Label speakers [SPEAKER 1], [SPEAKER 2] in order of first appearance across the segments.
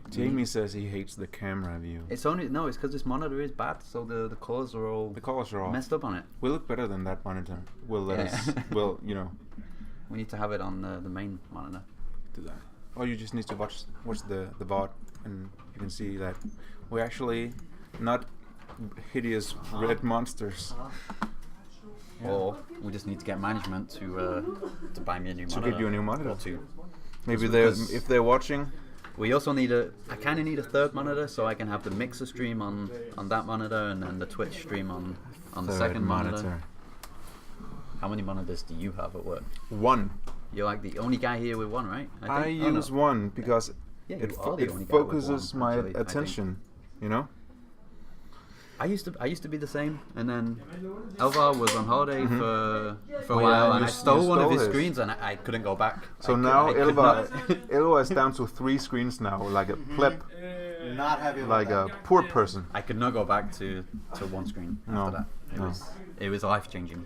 [SPEAKER 1] Jamie says he hates the camera view.
[SPEAKER 2] It's because this monitor is bad, so the colors are all messed up on it.
[SPEAKER 1] We look better than that monitor. We'll let us. Well, you know.
[SPEAKER 2] We need to have it on the main monitor.
[SPEAKER 1] Do that. Or you just need to watch the VOD, and you can see that we're actually not hideous red monsters.
[SPEAKER 2] Yeah. Or we just need to get management to buy me a new monitor.
[SPEAKER 1] To get you a new monitor.
[SPEAKER 2] Or two.
[SPEAKER 1] Maybe if they're watching.
[SPEAKER 2] We also need I kind of need a third monitor so I can have the mixer stream on that monitor and then the Twitch stream on the second monitor. How many monitors do you have at work?
[SPEAKER 1] One.
[SPEAKER 2] You're like the only guy here with one, right?
[SPEAKER 1] I use one because it focuses my attention, you know?
[SPEAKER 2] I used to be the same, and then Elvar was on holiday for a while, and I stole one of his screens, and I couldn't go back.
[SPEAKER 1] So now Elvar is down to 3 screens now, like a pleb, like a poor person.
[SPEAKER 2] I could not go back to one screen after that. It was life changing.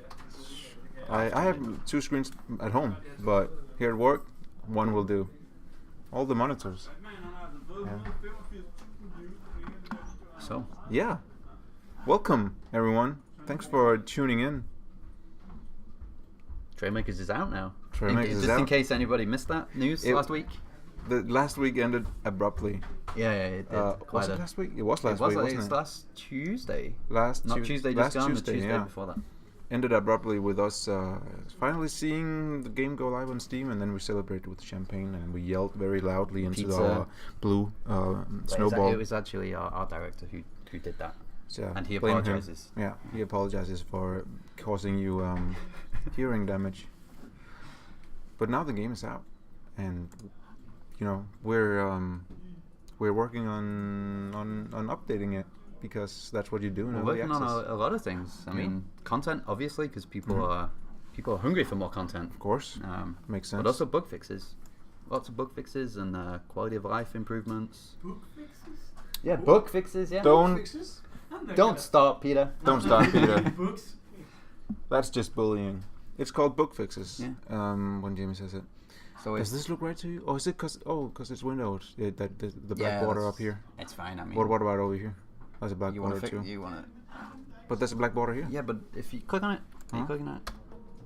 [SPEAKER 1] I have 2 screens at home, but here at work, one will do. All the monitors. Yeah.
[SPEAKER 2] So
[SPEAKER 1] yeah. Welcome, everyone. Thanks for tuning in.
[SPEAKER 2] Trailmakers is out now.
[SPEAKER 1] Just
[SPEAKER 2] in case anybody missed that news last week.
[SPEAKER 1] The last week ended abruptly.
[SPEAKER 2] Yeah, it did.
[SPEAKER 1] Was it last week? It was last week, wasn't it?
[SPEAKER 2] It was last Tuesday.
[SPEAKER 1] Not
[SPEAKER 2] Tuesday just gone, the Tuesday before that.
[SPEAKER 1] Ended abruptly with us finally seeing the game go live on Steam, and then we celebrated with champagne, and we yelled very loudly into our blue snowball.
[SPEAKER 2] It was actually our director who did that.
[SPEAKER 1] So,
[SPEAKER 2] and he apologizes.
[SPEAKER 1] Yeah, he apologizes for causing you hearing damage. But now the game is out, and you know we're working on updating it because that's what you do in early access.
[SPEAKER 2] We're working on a lot of things. I mean, content obviously because people are hungry for more content.
[SPEAKER 1] Of course, makes sense.
[SPEAKER 2] But also bug fixes, lots of bug fixes and quality of life improvements.
[SPEAKER 3] Bug fixes?
[SPEAKER 2] Yeah, bug fixes. Yeah.
[SPEAKER 1] Don't
[SPEAKER 2] start, Peter.
[SPEAKER 1] Don't start, Peter. That's just bullying. It's called bug fixes.
[SPEAKER 2] Yeah.
[SPEAKER 1] When Jamie says it.
[SPEAKER 2] So
[SPEAKER 1] does this look right to you? Or is it because it's windowed? Yeah, the black border up here.
[SPEAKER 2] It's fine. I mean.
[SPEAKER 1] What about over here? There's a black border too.
[SPEAKER 2] You want it.
[SPEAKER 1] But there's a black border here.
[SPEAKER 2] Yeah, but if you click on it, are you clicking on it?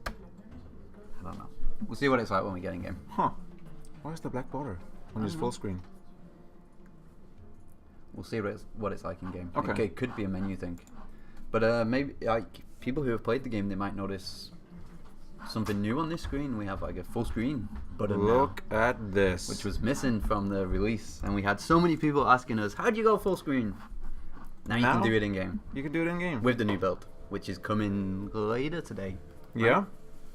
[SPEAKER 2] I don't know. We'll see what it's like when we get in game.
[SPEAKER 1] Huh? Why is the black border when it's full screen?
[SPEAKER 2] We'll see what it's like in game.
[SPEAKER 1] Okay.
[SPEAKER 2] It could be a menu thing, but maybe like people who have played the game, they might notice something new on this screen. We have like a full screen button.
[SPEAKER 1] Look at this,
[SPEAKER 2] which was missing from the release, and we had so many people asking us, "How'd you go full screen?" Now you can do it in game.
[SPEAKER 1] You can do it in game
[SPEAKER 2] with the new build, which is coming later today. Right?
[SPEAKER 1] Yeah,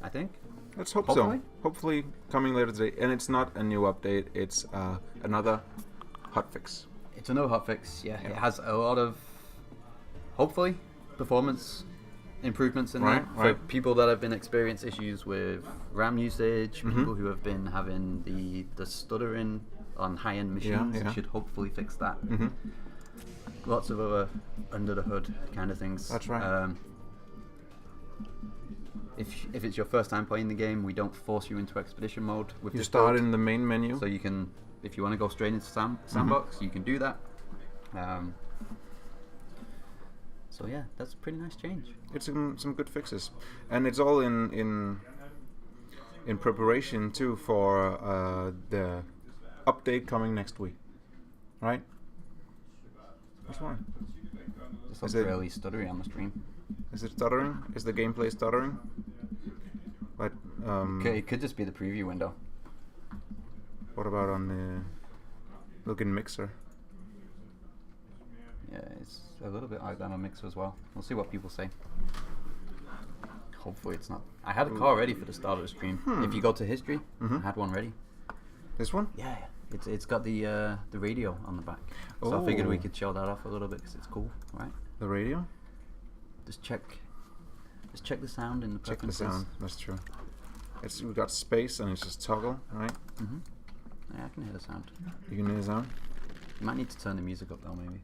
[SPEAKER 2] I think.
[SPEAKER 1] Let's hope so. Hopefully coming later today, and it's not a new update. It's another hotfix.
[SPEAKER 2] It's a no hotfix, yeah. It has a lot of, hopefully, performance improvements in there for people that have been experiencing issues with RAM usage, people who have been having the stuttering on high-end machines. It should hopefully fix that. Lots of other under the hood kind of things.
[SPEAKER 1] That's right.
[SPEAKER 2] If it's your first time playing the game, we don't force you into expedition mode.
[SPEAKER 1] You start in the main menu,
[SPEAKER 2] so you can. If you want to go straight into sandbox, you can do that. So yeah, that's a pretty nice change.
[SPEAKER 1] It's some good fixes, and it's all in preparation too for the update coming next week, right? That's fine.
[SPEAKER 2] This looks really stuttery on the stream.
[SPEAKER 1] Is it stuttering? Is the gameplay stuttering? But
[SPEAKER 2] okay, it could just be the preview window.
[SPEAKER 1] What about on the looking mixer?
[SPEAKER 2] Yeah, it's a little bit like that on mixer as well. We'll see what people say. Hopefully it's not. I had a call ready for the start of the stream. If you go to history, I had one ready.
[SPEAKER 1] This one?
[SPEAKER 2] Yeah. It's got the radio on the back. So I figured we could show that off a little bit because it's cool, right?
[SPEAKER 1] The radio?
[SPEAKER 2] Just check the sound in the preferences.
[SPEAKER 1] Check the sound. That's true. We got space and it's just toggle, right?
[SPEAKER 2] Yeah, I can hear the sound.
[SPEAKER 1] You can hear the sound?
[SPEAKER 2] You might need to turn the music up though, maybe.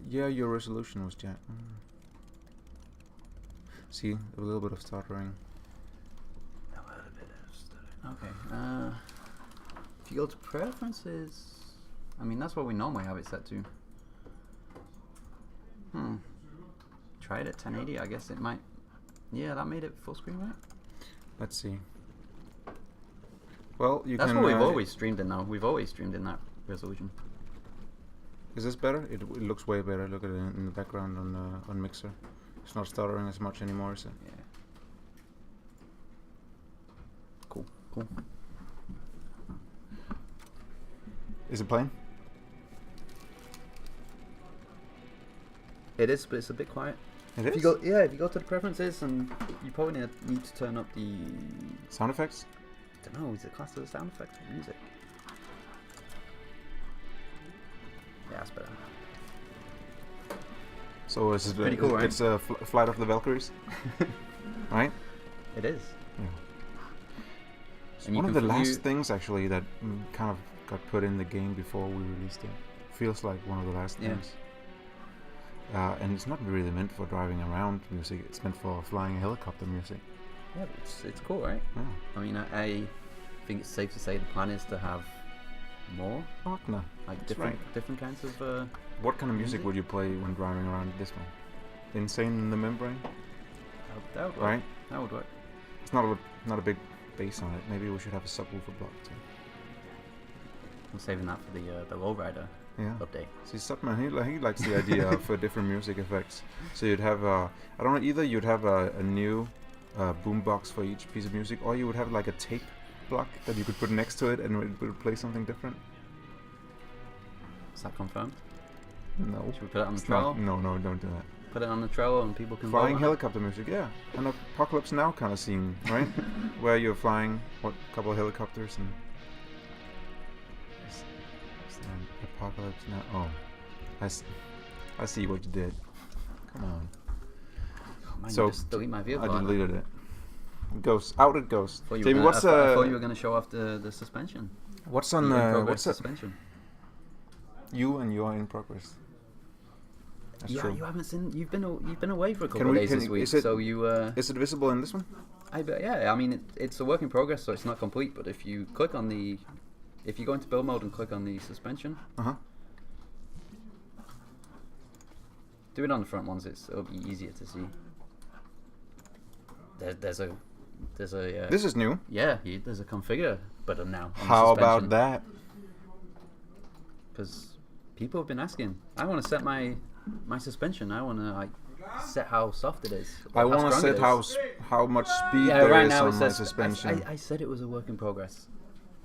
[SPEAKER 1] Your resolution was jacked. See, a little bit of stuttering.
[SPEAKER 2] A little bit of stuttering. Okay. If you go to preferences, I mean, that's what we normally have it set to. Try it at 1080. I guess it might. Yeah, that made it full screen, right?
[SPEAKER 1] Let's see. Well,
[SPEAKER 2] That's what we've always streamed in now. We've always streamed in that resolution.
[SPEAKER 1] Is this better? It looks way better. Look at it in the background on Mixer. It's not stuttering as much anymore, is it?
[SPEAKER 2] Yeah. Cool.
[SPEAKER 1] Is it playing?
[SPEAKER 2] It is, but it's a bit quiet.
[SPEAKER 1] It
[SPEAKER 2] if
[SPEAKER 1] is?
[SPEAKER 2] you go to the preferences, and you probably need to turn up the
[SPEAKER 1] sound effects.
[SPEAKER 2] I don't know. Is it classed as a sound effect or music? Yeah, that's better.
[SPEAKER 1] So is it
[SPEAKER 2] pretty cool, right?
[SPEAKER 1] It's a Flight of the Valkyries, right?
[SPEAKER 2] It is.
[SPEAKER 1] Yeah. It's
[SPEAKER 2] and
[SPEAKER 1] one of the last things actually that kind of got put in the game before we released it. Feels like one of the last things. And it's not really meant for driving around music. It's meant for flying a helicopter music.
[SPEAKER 2] Yeah, but it's cool, right?
[SPEAKER 1] Yeah.
[SPEAKER 2] I mean, I think it's safe to say the plan is to have more.
[SPEAKER 1] Wagner.
[SPEAKER 2] Like different kinds of.
[SPEAKER 1] What kind of music would you play when driving around this one? Insane in the Membrane?
[SPEAKER 2] That would work.
[SPEAKER 1] Right?
[SPEAKER 2] That would work.
[SPEAKER 1] It's not a big bass on it. Maybe we should have a subwoofer block too.
[SPEAKER 2] I'm saving that for the lowrider update.
[SPEAKER 1] See, Subman, he likes the idea of different music effects. So you'd have I don't know, either you'd have a new boombox for each piece of music, or you would have like a tape block that you could put next to it and it would play something different.
[SPEAKER 2] Is that confirmed?
[SPEAKER 1] No.
[SPEAKER 2] Should we put it on the Trello?
[SPEAKER 1] No, don't do that.
[SPEAKER 2] Put it on the Trello and people can
[SPEAKER 1] flying helicopter music, yeah. An Apocalypse Now kind of scene, right? Where you're flying a couple of helicopters and Apocalypse Now. Oh, I see what you did. Come on.
[SPEAKER 2] Oh, man,
[SPEAKER 1] so
[SPEAKER 2] you just delete my vehicle.
[SPEAKER 1] I deleted it. Out it goes.
[SPEAKER 2] Jamie, I thought you were going to show off the suspension.
[SPEAKER 1] What's on what's
[SPEAKER 2] suspension?
[SPEAKER 1] You and you are in progress. That's true.
[SPEAKER 2] You haven't seen. You've been away for a couple of days this week, so you.
[SPEAKER 1] Is it visible in this one?
[SPEAKER 2] Yeah. I mean, it's a work in progress, so it's not complete. But if you click on if you go into build mode and click on the suspension. Do it on the front ones. It'll be easier to see. There's a.
[SPEAKER 1] This is new.
[SPEAKER 2] Yeah, there's a configure button now.
[SPEAKER 1] How about that?
[SPEAKER 2] Because people have been asking. I want to set my suspension. I want to set how soft it is.
[SPEAKER 1] I want to set how much speed there
[SPEAKER 2] right
[SPEAKER 1] is
[SPEAKER 2] now
[SPEAKER 1] on my suspension.
[SPEAKER 2] I said it was a work in progress.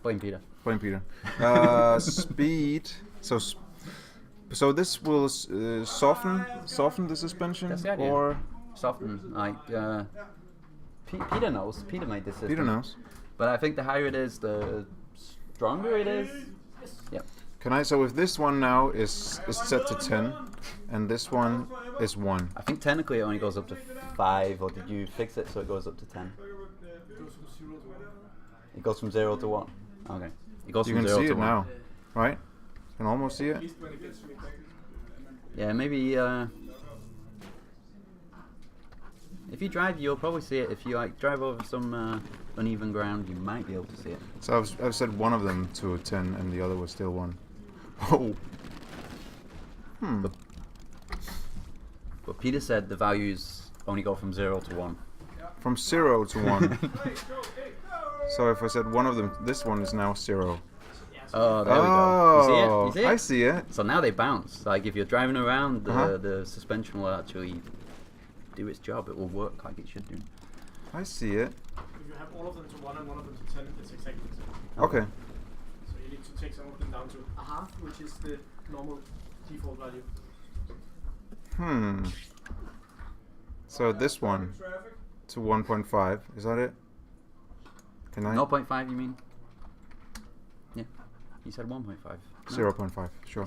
[SPEAKER 2] Blame Peter.
[SPEAKER 1] Speed. So this will soften the suspension,
[SPEAKER 2] That's the idea.
[SPEAKER 1] or
[SPEAKER 2] soften Peter knows. Peter made this system.
[SPEAKER 1] Peter knows.
[SPEAKER 2] But I think the higher it is, the stronger it is. Yep.
[SPEAKER 1] So if this one now is set to 10, and this one is 1.
[SPEAKER 2] I think technically it only goes up to 5, or did you fix it so it goes up to 10? It goes from 0 to 1. Okay. It goes from 0 to 1. You can see it now,
[SPEAKER 1] right? You can almost see it.
[SPEAKER 2] Yeah, maybe. If you drive, you'll probably see it. If you drive over some uneven ground, you might be able to see it.
[SPEAKER 1] So I've set one of them to a 10, and the other was still 1. Oh.
[SPEAKER 2] But Peter said the values only go from 0 to 1.
[SPEAKER 1] From 0 to 1. So if I said one of them, this one is now 0.
[SPEAKER 2] Oh, there we go. You see it?
[SPEAKER 1] I see it.
[SPEAKER 2] So now they bounce. Like if you're driving around, the suspension will actually do its job. It will work like it should do.
[SPEAKER 1] I see it.
[SPEAKER 3] If you have all of them to 1 and one of them to 10, it's exactly the same.
[SPEAKER 1] Okay.
[SPEAKER 3] So you need to take some of them down to a half, which is the normal default value.
[SPEAKER 1] So this one to 1.5, is that it? Can I?
[SPEAKER 2] 0.5 you mean? Yeah. You said 1.5. No?
[SPEAKER 1] 0.5, sure.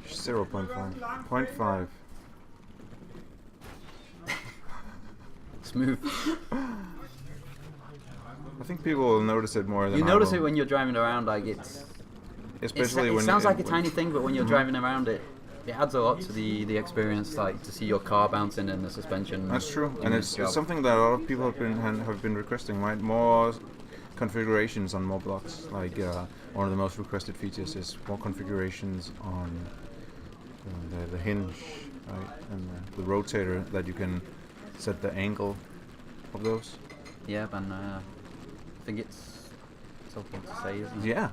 [SPEAKER 1] 0.5. 0.5.
[SPEAKER 2] Smooth.
[SPEAKER 1] I think people will notice it more than
[SPEAKER 2] you notice it when you're driving around, like
[SPEAKER 1] especially when
[SPEAKER 2] it sounds like a tiny thing, but when you're driving around it adds a lot to the experience, like to see your car bouncing in the suspension.
[SPEAKER 1] That's true, and it's something that a lot of people have been requesting, right? More configurations on more blocks. Like one of the most requested features is more configurations on the hinge, right, and the rotator, that you can set the angle of those.
[SPEAKER 2] Yeah, and I think it's okay to say, isn't it?
[SPEAKER 1] Yeah.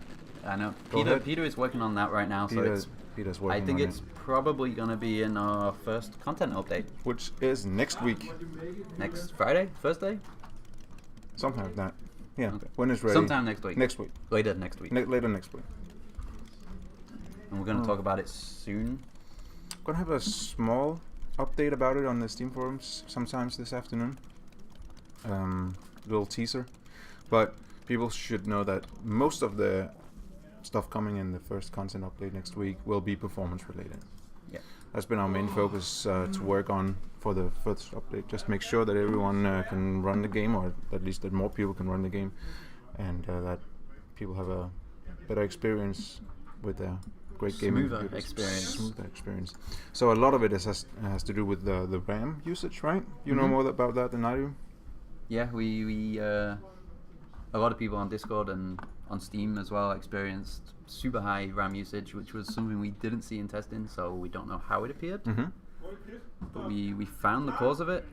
[SPEAKER 2] I know.
[SPEAKER 1] Go ahead.
[SPEAKER 2] Peter is working on that right now,
[SPEAKER 1] Peter's working
[SPEAKER 2] I think
[SPEAKER 1] on
[SPEAKER 2] it's probably going to be in our first content update.
[SPEAKER 1] which is next week,
[SPEAKER 2] Next Friday? Thursday?
[SPEAKER 1] something like that. Yeah.
[SPEAKER 2] Okay.
[SPEAKER 1] When it's ready.
[SPEAKER 2] Sometime next week.
[SPEAKER 1] Next week.
[SPEAKER 2] Later next week.
[SPEAKER 1] Later next week.
[SPEAKER 2] And we're going to talk about it soon.
[SPEAKER 1] Gonna have a small update about it on the Steam forums sometimes this afternoon. Little teaser, but people should know that most of the stuff coming in the first content update next week will be performance related.
[SPEAKER 2] Yeah.
[SPEAKER 1] That's been our main focus to work on for the first update. Just make sure that everyone can run the game, or at least that more people can run the game, and that people have a better experience with the great gaming
[SPEAKER 2] Smoother experience.
[SPEAKER 1] Smoother experience. So a lot of it has to do with the RAM usage, right? You know more about that than I do.
[SPEAKER 2] Yeah, we a lot of people on Discord and on Steam as well experienced super high RAM usage, which was something we didn't see in testing, so we don't know how it appeared.
[SPEAKER 1] Mm-hmm.
[SPEAKER 2] But we found the cause of it,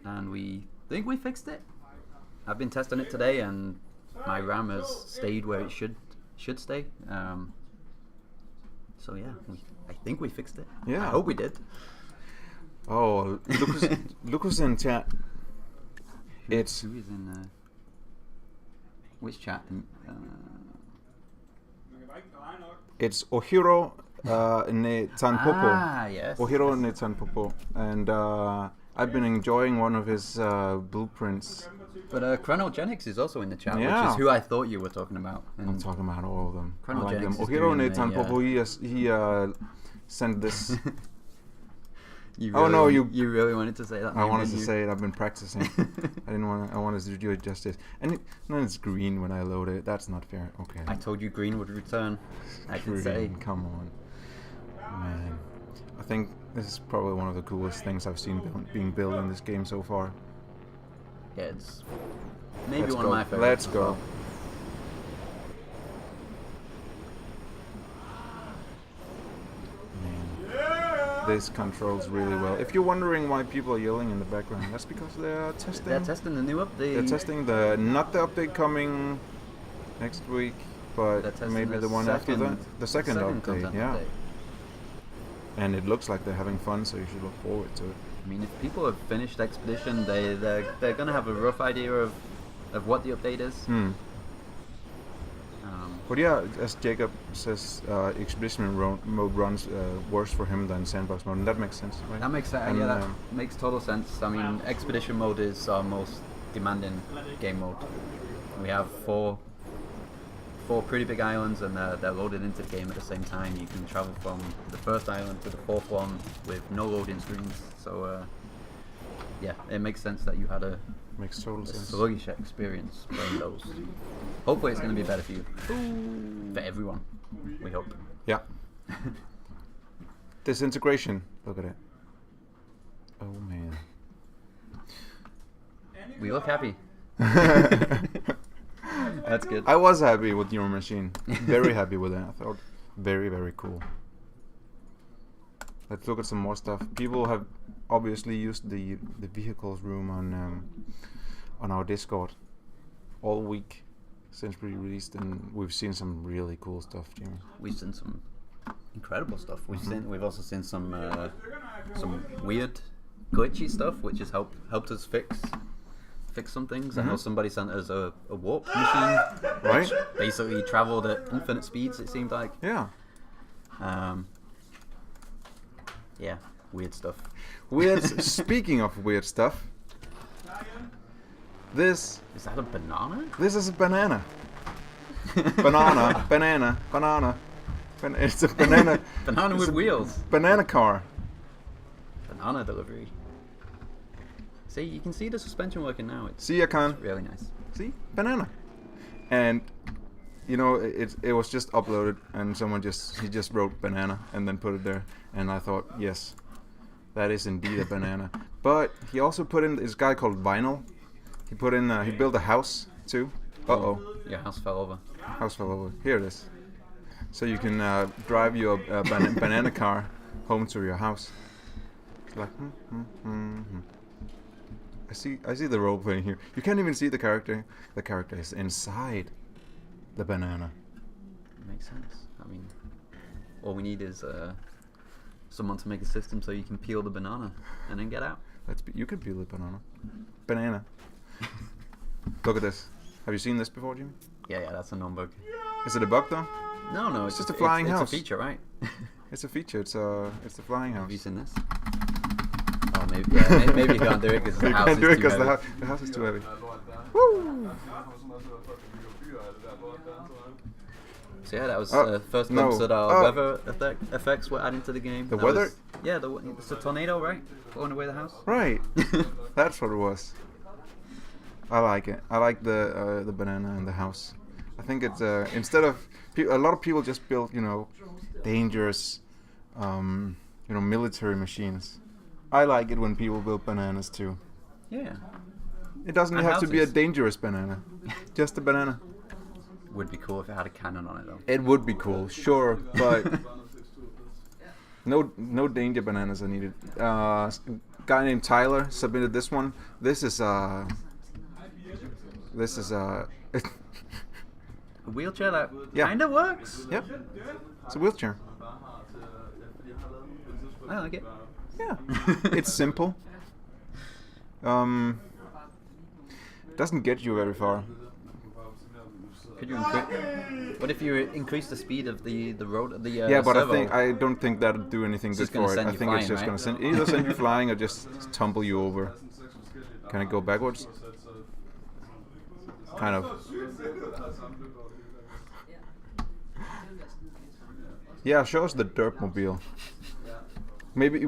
[SPEAKER 2] and we think we fixed it. I've been testing it today, and my RAM has stayed where it should stay. So yeah, I think we fixed it.
[SPEAKER 1] Yeah.
[SPEAKER 2] I hope we did.
[SPEAKER 1] Oh, Lucas in chat.
[SPEAKER 2] Who
[SPEAKER 1] It's
[SPEAKER 2] is in which chat?
[SPEAKER 1] It's Ohiro ne Tanpopo.
[SPEAKER 2] Ah, yes.
[SPEAKER 1] Ohiro ne Tanpopo, and I've been enjoying one of his blueprints.
[SPEAKER 2] But Chronogenics is also in the chat,
[SPEAKER 1] Yeah.
[SPEAKER 2] which is who I thought you were talking about.
[SPEAKER 1] I'm talking about all of them. I like them.
[SPEAKER 2] Chronogenics is
[SPEAKER 1] Ohiro
[SPEAKER 2] doing
[SPEAKER 1] ne
[SPEAKER 2] the,
[SPEAKER 1] Tanpopo. He sent this.
[SPEAKER 2] You
[SPEAKER 1] Oh, no, you
[SPEAKER 2] really wanted to say that.
[SPEAKER 1] I
[SPEAKER 2] name,
[SPEAKER 1] wanted
[SPEAKER 2] didn't
[SPEAKER 1] to
[SPEAKER 2] you?
[SPEAKER 1] say it. I've been practicing. I wanted to do it justice. And it's green when I load it. That's not fair. Okay.
[SPEAKER 2] I told you green would return. I did
[SPEAKER 1] Green,
[SPEAKER 2] say.
[SPEAKER 1] come on, man. I think this is probably one of the coolest things I've seen being built in this game so far.
[SPEAKER 2] Yeah, it's maybe
[SPEAKER 1] Let's
[SPEAKER 2] one
[SPEAKER 1] go.
[SPEAKER 2] of my favorites.
[SPEAKER 1] Let's
[SPEAKER 2] as
[SPEAKER 1] go.
[SPEAKER 2] well.
[SPEAKER 1] Man, this controls really well. If you're wondering why people are yelling in the background, that's because they're testing.
[SPEAKER 2] They're testing the new update.
[SPEAKER 1] They're testing not the update coming next week,
[SPEAKER 2] They're
[SPEAKER 1] but
[SPEAKER 2] testing
[SPEAKER 1] maybe the one after that. The second update,
[SPEAKER 2] content
[SPEAKER 1] yeah.
[SPEAKER 2] update.
[SPEAKER 1] And it looks like they're having fun, so you should look forward to it.
[SPEAKER 2] I mean, if people have finished Expedition, they're gonna have a rough idea of what the update is.
[SPEAKER 1] But yeah, as Jacob says, Expedition mode runs worse for him than Sandbox mode, and that makes sense, right?
[SPEAKER 2] That makes sense.
[SPEAKER 1] And,
[SPEAKER 2] Yeah, that makes total sense. I mean, Expedition mode is our most demanding game mode. We have four pretty big islands, and they're loaded into the game at the same time. You can travel from the first island to the fourth one with no loading screens. So yeah, it makes sense that you had a
[SPEAKER 1] Makes total sense.
[SPEAKER 2] sluggish experience playing those. Hopefully, it's going to be better for you, for everyone. We hope.
[SPEAKER 1] Yeah. Disintegration. Look at it. Oh man.
[SPEAKER 2] We look happy. That's good.
[SPEAKER 1] I was happy with your machine. Very happy with it. I thought very, very cool. Let's look at some more stuff. People have obviously used the vehicles room on our Discord all week since we released, and we've seen some really cool stuff, Jimmy.
[SPEAKER 2] We've seen some incredible stuff. We've also seen some weird glitchy stuff, which has helped us fix some things. I know somebody sent us a warp machine,
[SPEAKER 1] Right?
[SPEAKER 2] which basically traveled at infinite speeds. It seemed like.
[SPEAKER 1] Yeah.
[SPEAKER 2] Yeah, weird stuff.
[SPEAKER 1] Weird. Speaking of weird stuff, this
[SPEAKER 2] Is that a banana?
[SPEAKER 1] this is a banana. banana. It's a banana.
[SPEAKER 2] Banana
[SPEAKER 1] it's
[SPEAKER 2] with
[SPEAKER 1] a
[SPEAKER 2] wheels.
[SPEAKER 1] Banana car.
[SPEAKER 2] Banana delivery. See, you can see the suspension working now. It's
[SPEAKER 1] See, I can.
[SPEAKER 2] really nice.
[SPEAKER 1] See, banana. And you know, it was just uploaded, and someone he just wrote banana and then put it there, and I thought, yes, that is indeed a banana. But he also put in this guy called Vinyl. He put in he built a house too
[SPEAKER 2] Your house fell over.
[SPEAKER 1] House fell over. Here it is. So you can drive your banana car home to your house. It's like, I see the role playing here. You can't even see the character. The character is inside the banana.
[SPEAKER 2] Makes sense. I mean, all we need is someone to make a system so you can peel the banana and then get out.
[SPEAKER 1] You could peel the banana. Banana. Look at this. Have you seen this before, Jimmy?
[SPEAKER 2] Yeah, that's a non-bug.
[SPEAKER 1] Is it a bug though?
[SPEAKER 2] No,
[SPEAKER 1] it's just a flying house.
[SPEAKER 2] It's a feature, right?
[SPEAKER 1] It's a feature. It's the flying house.
[SPEAKER 2] Have you seen this? Oh, maybe you can't do it because the house is too heavy.
[SPEAKER 1] The house is too heavy. Woo!
[SPEAKER 2] So yeah, that was the first glimpse that our weather effects were adding to the game.
[SPEAKER 1] The weather?
[SPEAKER 2] It's a tornado, right? Blowing away the house.
[SPEAKER 1] Right. That's what it was. I like it. I like the banana and the house. I think it's instead of a lot of people just build dangerous military machines. I like it when people build bananas too.
[SPEAKER 2] Yeah.
[SPEAKER 1] It doesn't have to be a dangerous banana. Just a banana.
[SPEAKER 2] Would be cool if it had a cannon on it though.
[SPEAKER 1] It would be cool, sure, but no danger bananas are needed. A guy named Tyler submitted this one. This is a
[SPEAKER 2] wheelchair that kind of works.
[SPEAKER 1] Yep. It's a wheelchair.
[SPEAKER 2] I like it.
[SPEAKER 1] Yeah. It's simple. Doesn't get you very far.
[SPEAKER 2] Could you what if you increase the speed of the road the
[SPEAKER 1] but
[SPEAKER 2] servo?
[SPEAKER 1] I don't think that'll do anything good for it. I think it's just going to either send you flying or just tumble you over. Can it go backwards? Kind of. Yeah, show us the Derpmobile. Maybe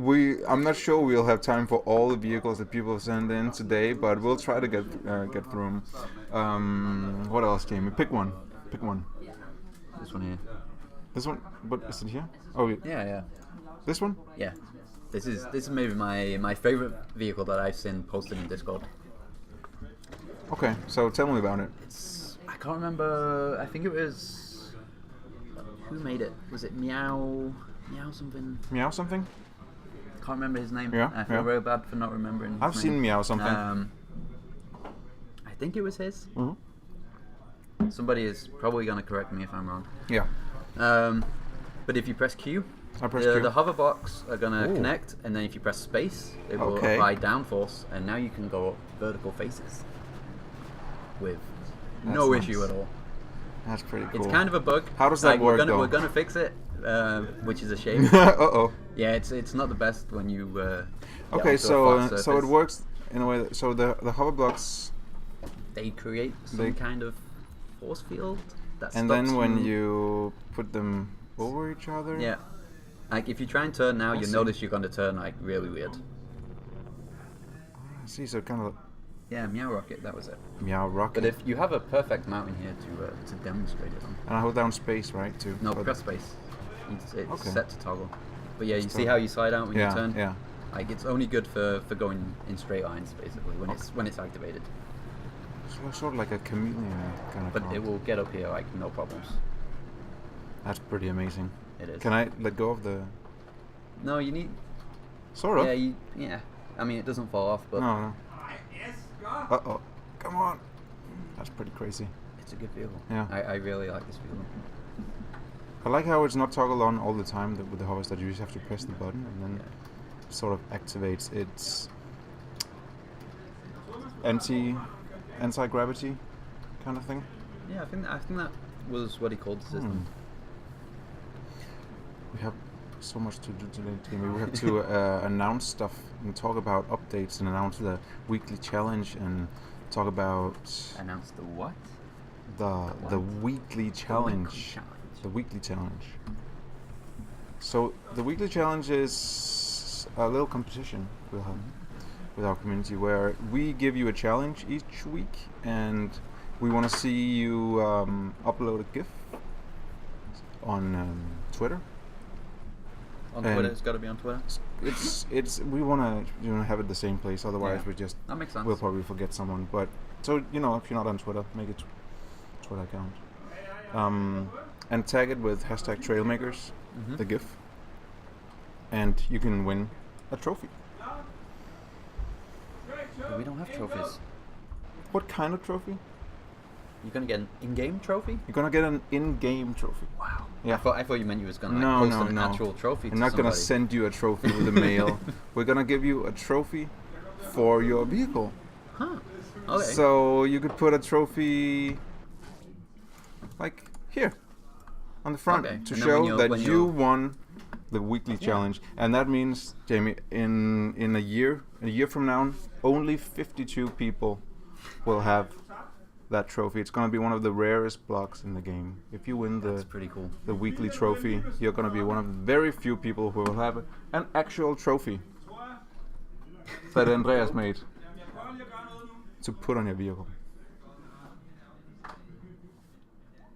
[SPEAKER 1] I'm not sure we'll have time for all the vehicles that people send in today, but we'll try to get through them. What else, Jamie? Pick one.
[SPEAKER 2] This one here.
[SPEAKER 1] This one? But is it here? Oh,
[SPEAKER 2] yeah.
[SPEAKER 1] This one?
[SPEAKER 2] Yeah. This is maybe my favorite vehicle that I've seen posted in Discord.
[SPEAKER 1] Okay, so tell me about it.
[SPEAKER 2] I can't remember. I think it was who made it? Was it Meow something?
[SPEAKER 1] Meow something?
[SPEAKER 2] Can't remember his name.
[SPEAKER 1] Yeah,
[SPEAKER 2] I feel very bad for not remembering.
[SPEAKER 1] I've seen Meow something.
[SPEAKER 2] I think it was his.
[SPEAKER 1] Mm-hmm.
[SPEAKER 2] Somebody is probably gonna correct me if I'm wrong.
[SPEAKER 1] Yeah.
[SPEAKER 2] But if you press Q,
[SPEAKER 1] Q.
[SPEAKER 2] The hover blocks are gonna connect, and then if you press space, it will apply downforce, and now you can go up vertical faces with no issue at all.
[SPEAKER 1] That's pretty cool.
[SPEAKER 2] It's kind of a bug.
[SPEAKER 1] How does that work?
[SPEAKER 2] We're gonna fix it, which is a shame.
[SPEAKER 1] Uh-oh.
[SPEAKER 2] Yeah, it's not the best when you.
[SPEAKER 1] Okay, so it works in a way. So the hover blocks.
[SPEAKER 2] They create some kind of force field that.
[SPEAKER 1] And then when you put them over each other.
[SPEAKER 2] Yeah. Like if you try and turn now, you notice you're gonna turn like really weird.
[SPEAKER 1] I see. So kind of.
[SPEAKER 2] Yeah, Meow Rocket, that was it.
[SPEAKER 1] Meow Rocket.
[SPEAKER 2] But if you have a perfect mountain here to demonstrate it on.
[SPEAKER 1] And I hold down space, right?
[SPEAKER 2] No, press space. It's set to toggle. But yeah, you see how you slide out when you turn?
[SPEAKER 1] Yeah.
[SPEAKER 2] Like it's only good for going in straight lines basically when it's activated.
[SPEAKER 1] It's sort of like a chameleon kind of.
[SPEAKER 2] But it will get up here like no problems.
[SPEAKER 1] That's pretty amazing.
[SPEAKER 2] It is.
[SPEAKER 1] Can I let go of the?
[SPEAKER 2] No, you need.
[SPEAKER 1] Sort of.
[SPEAKER 2] Yeah. I mean, it doesn't fall off, but.
[SPEAKER 1] No. Uh-oh. Come on. That's pretty crazy.
[SPEAKER 2] It's a good vehicle.
[SPEAKER 1] Yeah.
[SPEAKER 2] I really like this vehicle.
[SPEAKER 1] I like how it's not toggled on all the time with the hovers, that you just have to press the button and then it sort of activates its anti-gravity kind of thing.
[SPEAKER 2] Yeah, I think that was what he called the system.
[SPEAKER 1] We have so much to do today, Timmy. We have to announce stuff and talk about updates and announce the weekly challenge and talk about...
[SPEAKER 2] Announce the what?
[SPEAKER 1] The weekly challenge. The weekly challenge. So the weekly challenge is a little competition we'll have with our community where we give you a challenge each week and we want to see you upload a GIF on Twitter.
[SPEAKER 2] On Twitter, it's got to be on Twitter.
[SPEAKER 1] We want to have it the same place. Otherwise,
[SPEAKER 2] that makes sense.
[SPEAKER 1] We'll probably forget someone. But so if you're not on Twitter, make it for that count. And tag it with hashtag Trailmakers, the GIF, and you can win a trophy.
[SPEAKER 2] We don't have trophies.
[SPEAKER 1] What kind of trophy?
[SPEAKER 2] You're gonna get an in-game trophy?
[SPEAKER 1] You're gonna get an in-game trophy.
[SPEAKER 2] Wow.
[SPEAKER 1] Yeah.
[SPEAKER 2] I thought you meant you was gonna post an actual trophy.
[SPEAKER 1] I'm not gonna send you a trophy with the mail. We're gonna give you a trophy for your vehicle.
[SPEAKER 2] Huh. Okay.
[SPEAKER 1] So you could put a trophy like here on the front to show that you won the weekly challenge, and that means, Jamie, in a year from now, only 52 people will have that trophy. It's gonna be one of the rarest blocks in the game. If you win
[SPEAKER 2] That's pretty cool.
[SPEAKER 1] the weekly trophy, you're gonna be one of the very few people who will have an actual trophy that Andreas made to put on your vehicle.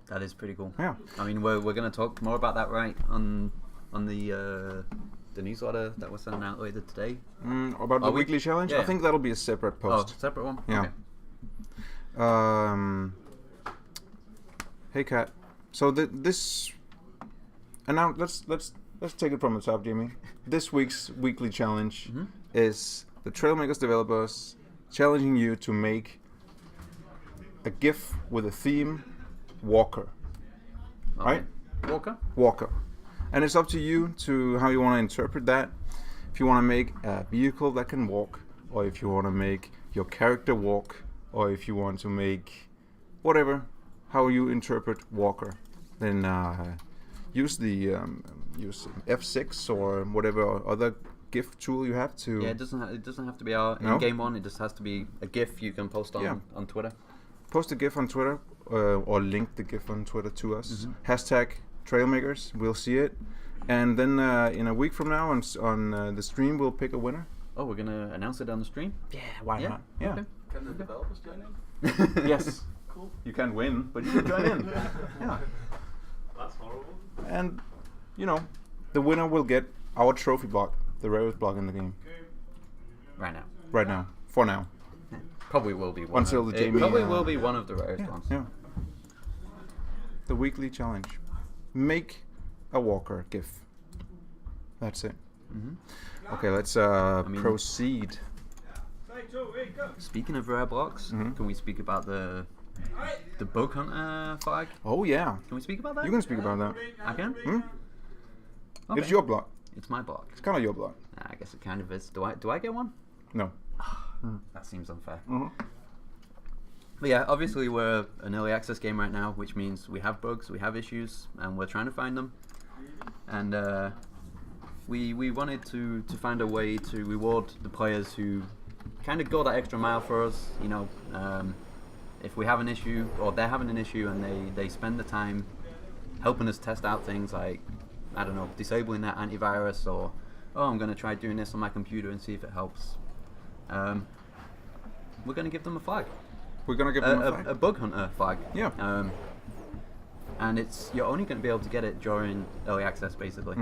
[SPEAKER 2] That is pretty cool.
[SPEAKER 1] Yeah.
[SPEAKER 2] I mean, we're going to talk more about that, right, on the newsletter that we're sending out later today.
[SPEAKER 1] About the weekly challenge?
[SPEAKER 2] Yeah.
[SPEAKER 1] I think that'll be a separate post.
[SPEAKER 2] Oh, separate one?
[SPEAKER 1] Yeah.
[SPEAKER 2] Okay.
[SPEAKER 1] Hey, Kat. So this, and now let's take it from the top, Jamie. This week's weekly challenge is the Trailmakers Developers challenging you to make a GIF with a theme, Walker.
[SPEAKER 2] Okay.
[SPEAKER 1] Right? Walker. And it's up to you to how you want to interpret that. If you want to make a vehicle that can walk, or if you want to make your character walk, or if you want to make whatever, how you interpret Walker, then use the use F6 or whatever other GIF tool you have to.
[SPEAKER 2] Yeah, it doesn't have to be our in-game one. It just has to be a GIF you can post on Twitter.
[SPEAKER 1] Post a GIF on Twitter, or link the GIF on Twitter to us. Hashtag Trailmakers. We'll see it, and then in a week from now on the stream we'll pick a winner.
[SPEAKER 2] Oh, we're gonna announce it on the stream.
[SPEAKER 1] Yeah, why not? Yeah.
[SPEAKER 2] Okay.
[SPEAKER 3] Can the developers join in?
[SPEAKER 1] Yes.
[SPEAKER 3] Cool.
[SPEAKER 1] You can't win, but you can join in. Yeah.
[SPEAKER 3] That's horrible.
[SPEAKER 1] And the winner will get our trophy block, the rarest block in the game.
[SPEAKER 2] Right now.
[SPEAKER 1] Right now, for now.
[SPEAKER 2] Probably will be one.
[SPEAKER 1] Until the Jamie.
[SPEAKER 2] Probably will be one of the rarest ones.
[SPEAKER 1] Yeah. The weekly challenge: make a Walker GIF. That's it. Okay, let's proceed.
[SPEAKER 2] Speaking of rare blocks, can we speak about the bug hunter flag?
[SPEAKER 1] Oh yeah.
[SPEAKER 2] Can we speak about that?
[SPEAKER 1] You can speak about that.
[SPEAKER 2] I can.
[SPEAKER 1] Okay. It's your block.
[SPEAKER 2] It's my block.
[SPEAKER 1] It's kind of your block.
[SPEAKER 2] I guess it kind of is. Do I get one?
[SPEAKER 1] No.
[SPEAKER 2] That seems unfair. But yeah, obviously we're an early access game right now, which means we have bugs, we have issues, and we're trying to find them. And we wanted to find a way to reward the players who kind of go that extra mile for us. If we have an issue, or they're having an issue, and they spend the time helping us test out things like, I don't know, disabling that antivirus, or I'm going to try doing this on my computer and see if it helps. We're going to give them a flag.
[SPEAKER 1] We're going to give them a flag?
[SPEAKER 2] A bug hunter flag.
[SPEAKER 1] Yeah.
[SPEAKER 2] And you're only going to be able to get it during early access, basically.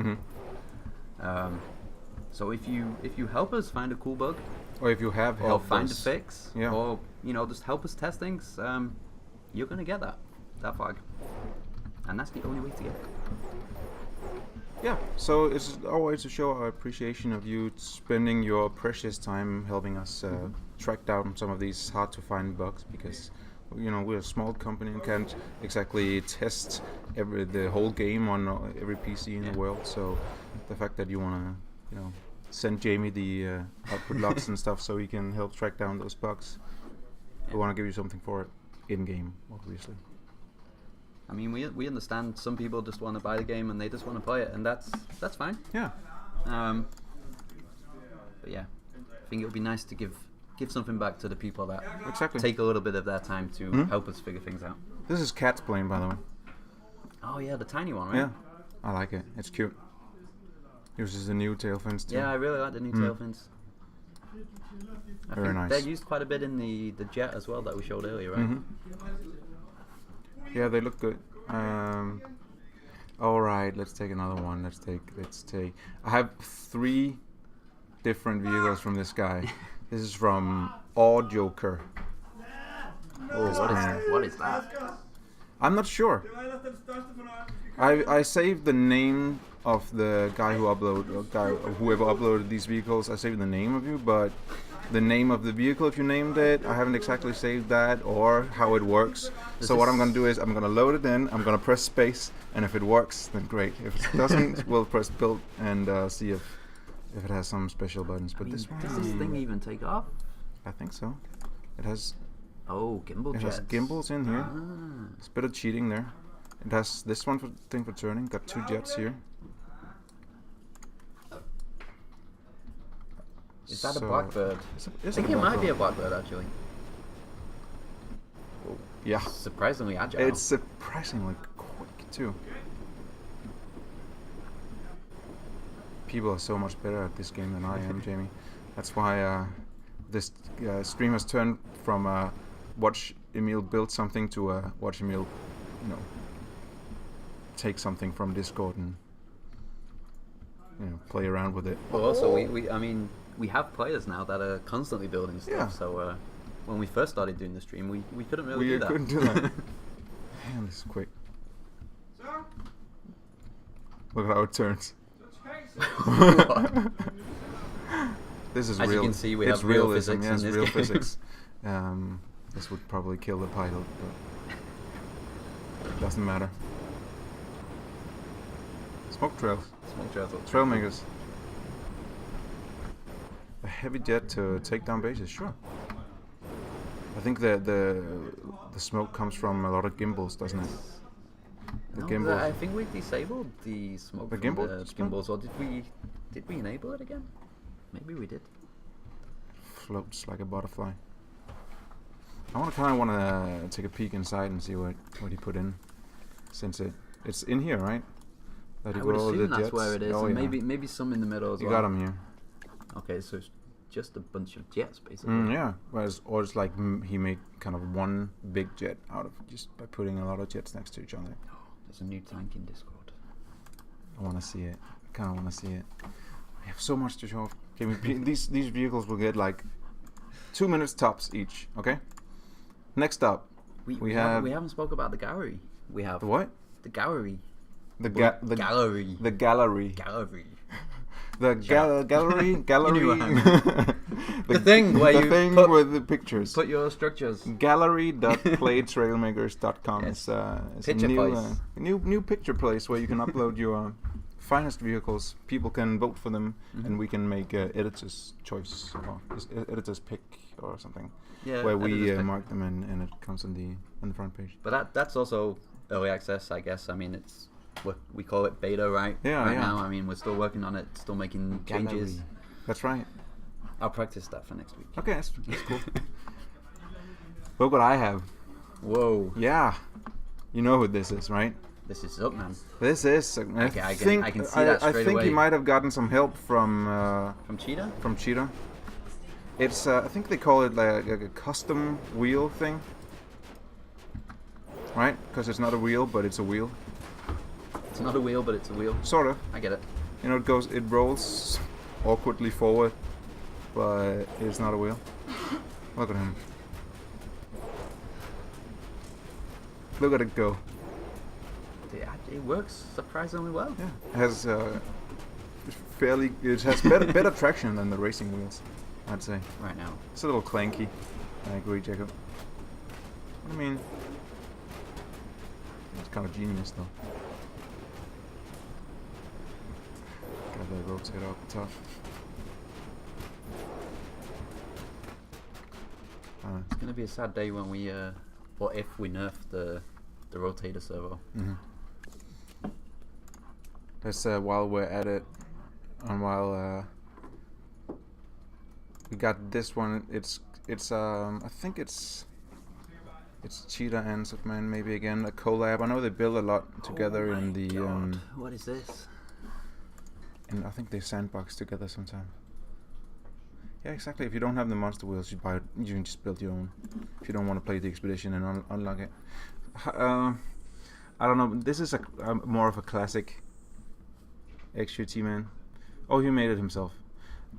[SPEAKER 2] So if you help us find a cool bug,
[SPEAKER 1] or if you have
[SPEAKER 2] or
[SPEAKER 1] helped
[SPEAKER 2] find
[SPEAKER 1] us,
[SPEAKER 2] a fix, or just help us test things, you're going to get that flag, and that's the only way to get it.
[SPEAKER 1] Yeah, so it's always to show our appreciation of you spending your precious time helping us track down some of these hard to find bugs, because we're a small company and can't exactly test the whole game on every PC in the world. So the fact that you want to send Jamie the output logs and stuff so he can help track down those bugs, we want to give you something for it in game, obviously.
[SPEAKER 2] I mean, we understand some people just want to buy the game and they just want to play it, and that's fine.
[SPEAKER 1] Yeah.
[SPEAKER 2] But yeah, I think it would be nice to give something back to the people that take a little bit of their time to help us figure things out.
[SPEAKER 1] This is Cat's plane, by the way.
[SPEAKER 2] Oh yeah, the tiny one, right?
[SPEAKER 1] Yeah, I like it. It's cute. Uses the new tail fins too.
[SPEAKER 2] Yeah, I really like the new tail fins.
[SPEAKER 1] Very nice.
[SPEAKER 2] They're used quite a bit in the jet as well that we showed earlier, right?
[SPEAKER 1] Yeah, they look good. All right, let's take another one. Let's take. I have 3 different vehicles from this guy. This is from Joker.
[SPEAKER 2] Oh, what is that?
[SPEAKER 1] I'm not sure. I saved the name of the guy who whoever uploaded these vehicles. I saved the name of you, but the name of the vehicle, if you named it, I haven't exactly saved that or how it works. So what I'm gonna do is I'm gonna load it in. I'm gonna press space, and if it works, then great. If it doesn't, we'll press build and see if it has some special buttons. But this one,
[SPEAKER 2] does this thing even take off?
[SPEAKER 1] I think so. It has.
[SPEAKER 2] Oh, gimbal
[SPEAKER 1] It
[SPEAKER 2] jets.
[SPEAKER 1] has gimbals in here.
[SPEAKER 2] Ah.
[SPEAKER 1] It's a bit of cheating there. It has this one thing for turning. Got 2 jets here.
[SPEAKER 2] Is that a blackbird? I
[SPEAKER 1] Is
[SPEAKER 2] think it might be a blackbird actually.
[SPEAKER 1] Yeah.
[SPEAKER 2] Surprisingly agile.
[SPEAKER 1] It's surprisingly quick too. People are so much better at this game than I am, Jamie. That's why this stream has turned from watch Emil build something to watch Emil, take something from Discord and play around with it.
[SPEAKER 2] Well, also we have players now that are constantly building stuff.
[SPEAKER 1] Yeah.
[SPEAKER 2] So when we first started doing the stream, we couldn't really do that.
[SPEAKER 1] We couldn't do that. Man, this is quick. Look at how it turns. This is
[SPEAKER 2] As
[SPEAKER 1] real.
[SPEAKER 2] you can see, we
[SPEAKER 1] it's
[SPEAKER 2] have real
[SPEAKER 1] realism.
[SPEAKER 2] physics
[SPEAKER 1] Yes,
[SPEAKER 2] in this
[SPEAKER 1] real
[SPEAKER 2] game.
[SPEAKER 1] physics. This would probably kill the pilot, but it doesn't matter. Smoke trails.
[SPEAKER 2] Smoke trails.
[SPEAKER 1] Trailmakers. A heavy jet to take down bases, sure. I think the smoke comes from a lot of gimbals, doesn't it? The gimbals.
[SPEAKER 2] I think we disabled the smoke
[SPEAKER 1] The
[SPEAKER 2] from
[SPEAKER 1] gimbal?
[SPEAKER 2] the gimbals, or did we enable it again? Maybe we did.
[SPEAKER 1] Floats like a butterfly. I kind of want to take a peek inside and see what he put in, since it's in here, right? That
[SPEAKER 2] I
[SPEAKER 1] he
[SPEAKER 2] would
[SPEAKER 1] put all the
[SPEAKER 2] assume that's
[SPEAKER 1] jets.
[SPEAKER 2] where it is,
[SPEAKER 1] Oh,
[SPEAKER 2] and
[SPEAKER 1] yeah.
[SPEAKER 2] maybe some in the middle as
[SPEAKER 1] You
[SPEAKER 2] well.
[SPEAKER 1] got him here.
[SPEAKER 2] Okay, so it's just a bunch of jets basically.
[SPEAKER 1] Yeah. Or it's like he made kind of one big jet out of just by putting a lot of jets next to each other.
[SPEAKER 2] There's a new tank in Discord.
[SPEAKER 1] I want to see it. Kind of want to see it. We have so much to show off. Okay, these vehicles will get like 2 minutes tops each. Okay. Next up, we
[SPEAKER 2] haven't spoke about the gallery. We have
[SPEAKER 1] the what?
[SPEAKER 2] The gallery.
[SPEAKER 1] The
[SPEAKER 2] gallery.
[SPEAKER 1] The gallery.
[SPEAKER 2] Gallery.
[SPEAKER 1] The gallery.
[SPEAKER 2] You knew what I mean. The thing where you
[SPEAKER 1] thing
[SPEAKER 2] put-
[SPEAKER 1] with the pictures.
[SPEAKER 2] Put your structures.
[SPEAKER 1] Gallery.playtrailmakers.com.
[SPEAKER 2] Yes.
[SPEAKER 1] It's
[SPEAKER 2] Picture
[SPEAKER 1] a new,
[SPEAKER 2] place.
[SPEAKER 1] new picture place where you can upload your finest vehicles. People can vote for them, and we can make editor's choice or editor's pick or something.
[SPEAKER 2] Yeah.
[SPEAKER 1] Where we
[SPEAKER 2] editor's pick.
[SPEAKER 1] mark them and it comes on the front page.
[SPEAKER 2] But that's also early access, I guess. I mean, it's we call it beta, right?
[SPEAKER 1] Yeah,
[SPEAKER 2] right
[SPEAKER 1] yeah.
[SPEAKER 2] now. I mean, we're still working on it, still making changes.
[SPEAKER 1] Gallery. That's right.
[SPEAKER 2] I'll practice that for next week.
[SPEAKER 1] Okay, that's cool. Look what I have.
[SPEAKER 2] Whoa.
[SPEAKER 1] Yeah. You know who this is, right?
[SPEAKER 2] This is Zuckman.
[SPEAKER 1] This is. I
[SPEAKER 2] can see that
[SPEAKER 1] I
[SPEAKER 2] straight
[SPEAKER 1] think
[SPEAKER 2] away.
[SPEAKER 1] he might have gotten some help from
[SPEAKER 2] From Cheetah?
[SPEAKER 1] Cheetah. It's I think they call it like a custom wheel thing, right? Because it's not a wheel, but it's a wheel.
[SPEAKER 2] It's not a wheel, but it's a wheel.
[SPEAKER 1] Sort of.
[SPEAKER 2] I get it.
[SPEAKER 1] It rolls awkwardly forward, but it's not a wheel. Look at him. Look at it go.
[SPEAKER 2] It works surprisingly well.
[SPEAKER 1] Yeah, it has it has better traction than the racing wheels, I'd say.
[SPEAKER 2] Right now.
[SPEAKER 1] It's a little clanky. I agree, Jacob. I mean, it's kind of genius though. Got that rotator up the top.
[SPEAKER 2] It's gonna be a sad day when we, or if we nerf the rotator servo.
[SPEAKER 1] Let's while we're at it, and while we got this one, it's I think it's Cheetah and Subman, maybe again a collab. I know they build a lot together in the
[SPEAKER 2] what is this?
[SPEAKER 1] and I think they sandbox together sometime. Yeah, exactly. If you don't have the monster wheels, you can just build your own. If you don't want to play the expedition and unlock it. I don't know. This is a more of a classic XQT man. Oh, he made it himself.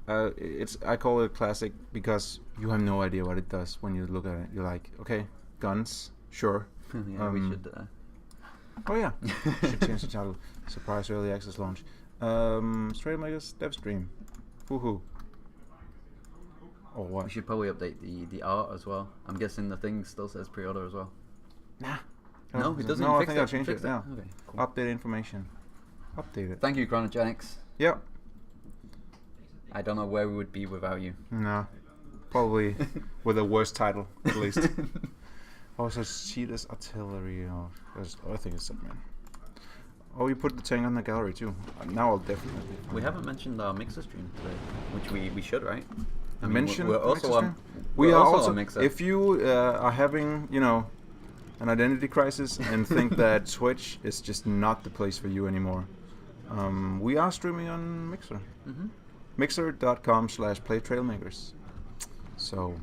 [SPEAKER 1] I call it classic because you have no idea what it does when you look at it. You're like, okay, guns, Sure.
[SPEAKER 2] Yeah, we should.
[SPEAKER 1] Oh yeah, should change the title. Surprise early access launch. Trailmakers Dev Stream. Woohoo. Or what?
[SPEAKER 2] We should probably update the art as well. I'm guessing the thing still says pre-order as well.
[SPEAKER 1] Nah.
[SPEAKER 2] No, it doesn't.
[SPEAKER 1] No, I
[SPEAKER 2] fix
[SPEAKER 1] think I'll change it. Yeah.
[SPEAKER 2] Okay, cool.
[SPEAKER 1] Update information. Update it.
[SPEAKER 2] Thank you, Chronogenics.
[SPEAKER 1] Yep.
[SPEAKER 2] I don't know where we would be without you.
[SPEAKER 1] No. Probably with a worse title, at least. Also, Cheetah's Artillery. Oh, I think it's up, man. Oh, you put the tank on the gallery too. Now I'll definitely.
[SPEAKER 2] We haven't mentioned our Mixer stream today, which we should, right? I
[SPEAKER 1] Mention
[SPEAKER 2] we're also on.
[SPEAKER 1] We are also
[SPEAKER 2] on Mixer.
[SPEAKER 1] If you are having, an identity crisis and think that Twitch is just not the place for you anymore, we are streaming on Mixer.
[SPEAKER 2] Mm-hmm.
[SPEAKER 1] Mixer.com/playtrailmakers. So.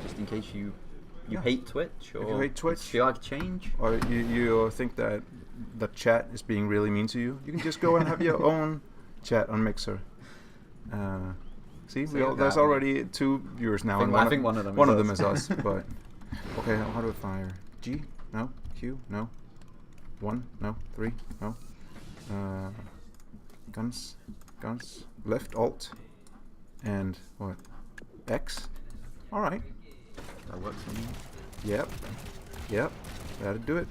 [SPEAKER 2] Just in case you hate Twitch, or
[SPEAKER 1] if you hate Twitch,
[SPEAKER 2] feel like change,
[SPEAKER 1] or you think that the chat is being really mean to you, you can just go and have your own chat on Mixer. See, there's already 2 viewers now.
[SPEAKER 2] I think one of them.
[SPEAKER 1] One of them is us. But okay, how do I fire? G? No. Q? No. 1? No. 3? No. Guns. Left Alt. And what? X. All right.
[SPEAKER 2] That works for me.
[SPEAKER 1] Yep. That'll do it.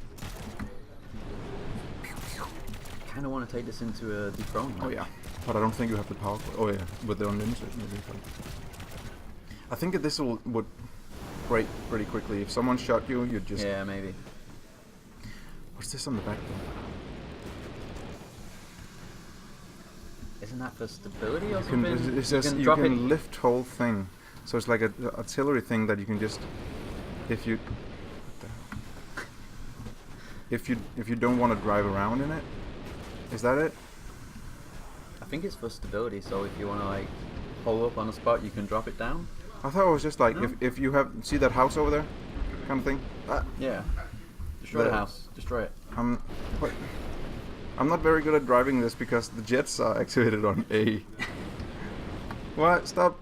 [SPEAKER 2] Kind of want to take this into a dethrone.
[SPEAKER 1] Oh yeah, but I don't think you have the power. Oh yeah, with the unlimited. I think that this would break pretty quickly. If someone shot you, you'd just.
[SPEAKER 2] Yeah, maybe.
[SPEAKER 1] What's this on the back then?
[SPEAKER 2] Isn't that for stability or something?
[SPEAKER 1] It says you can lift whole thing, so it's like a artillery thing that you can just, if you don't want to drive around in it. Is that it?
[SPEAKER 2] I think it's for stability, so if you want to like hold up on a spot, you can drop it down.
[SPEAKER 1] I thought it was just like if you see that house over there, kind of thing.
[SPEAKER 2] Yeah. Destroy the house. Destroy it.
[SPEAKER 1] I'm not very good at driving this because the jets are activated on A. What? Stop.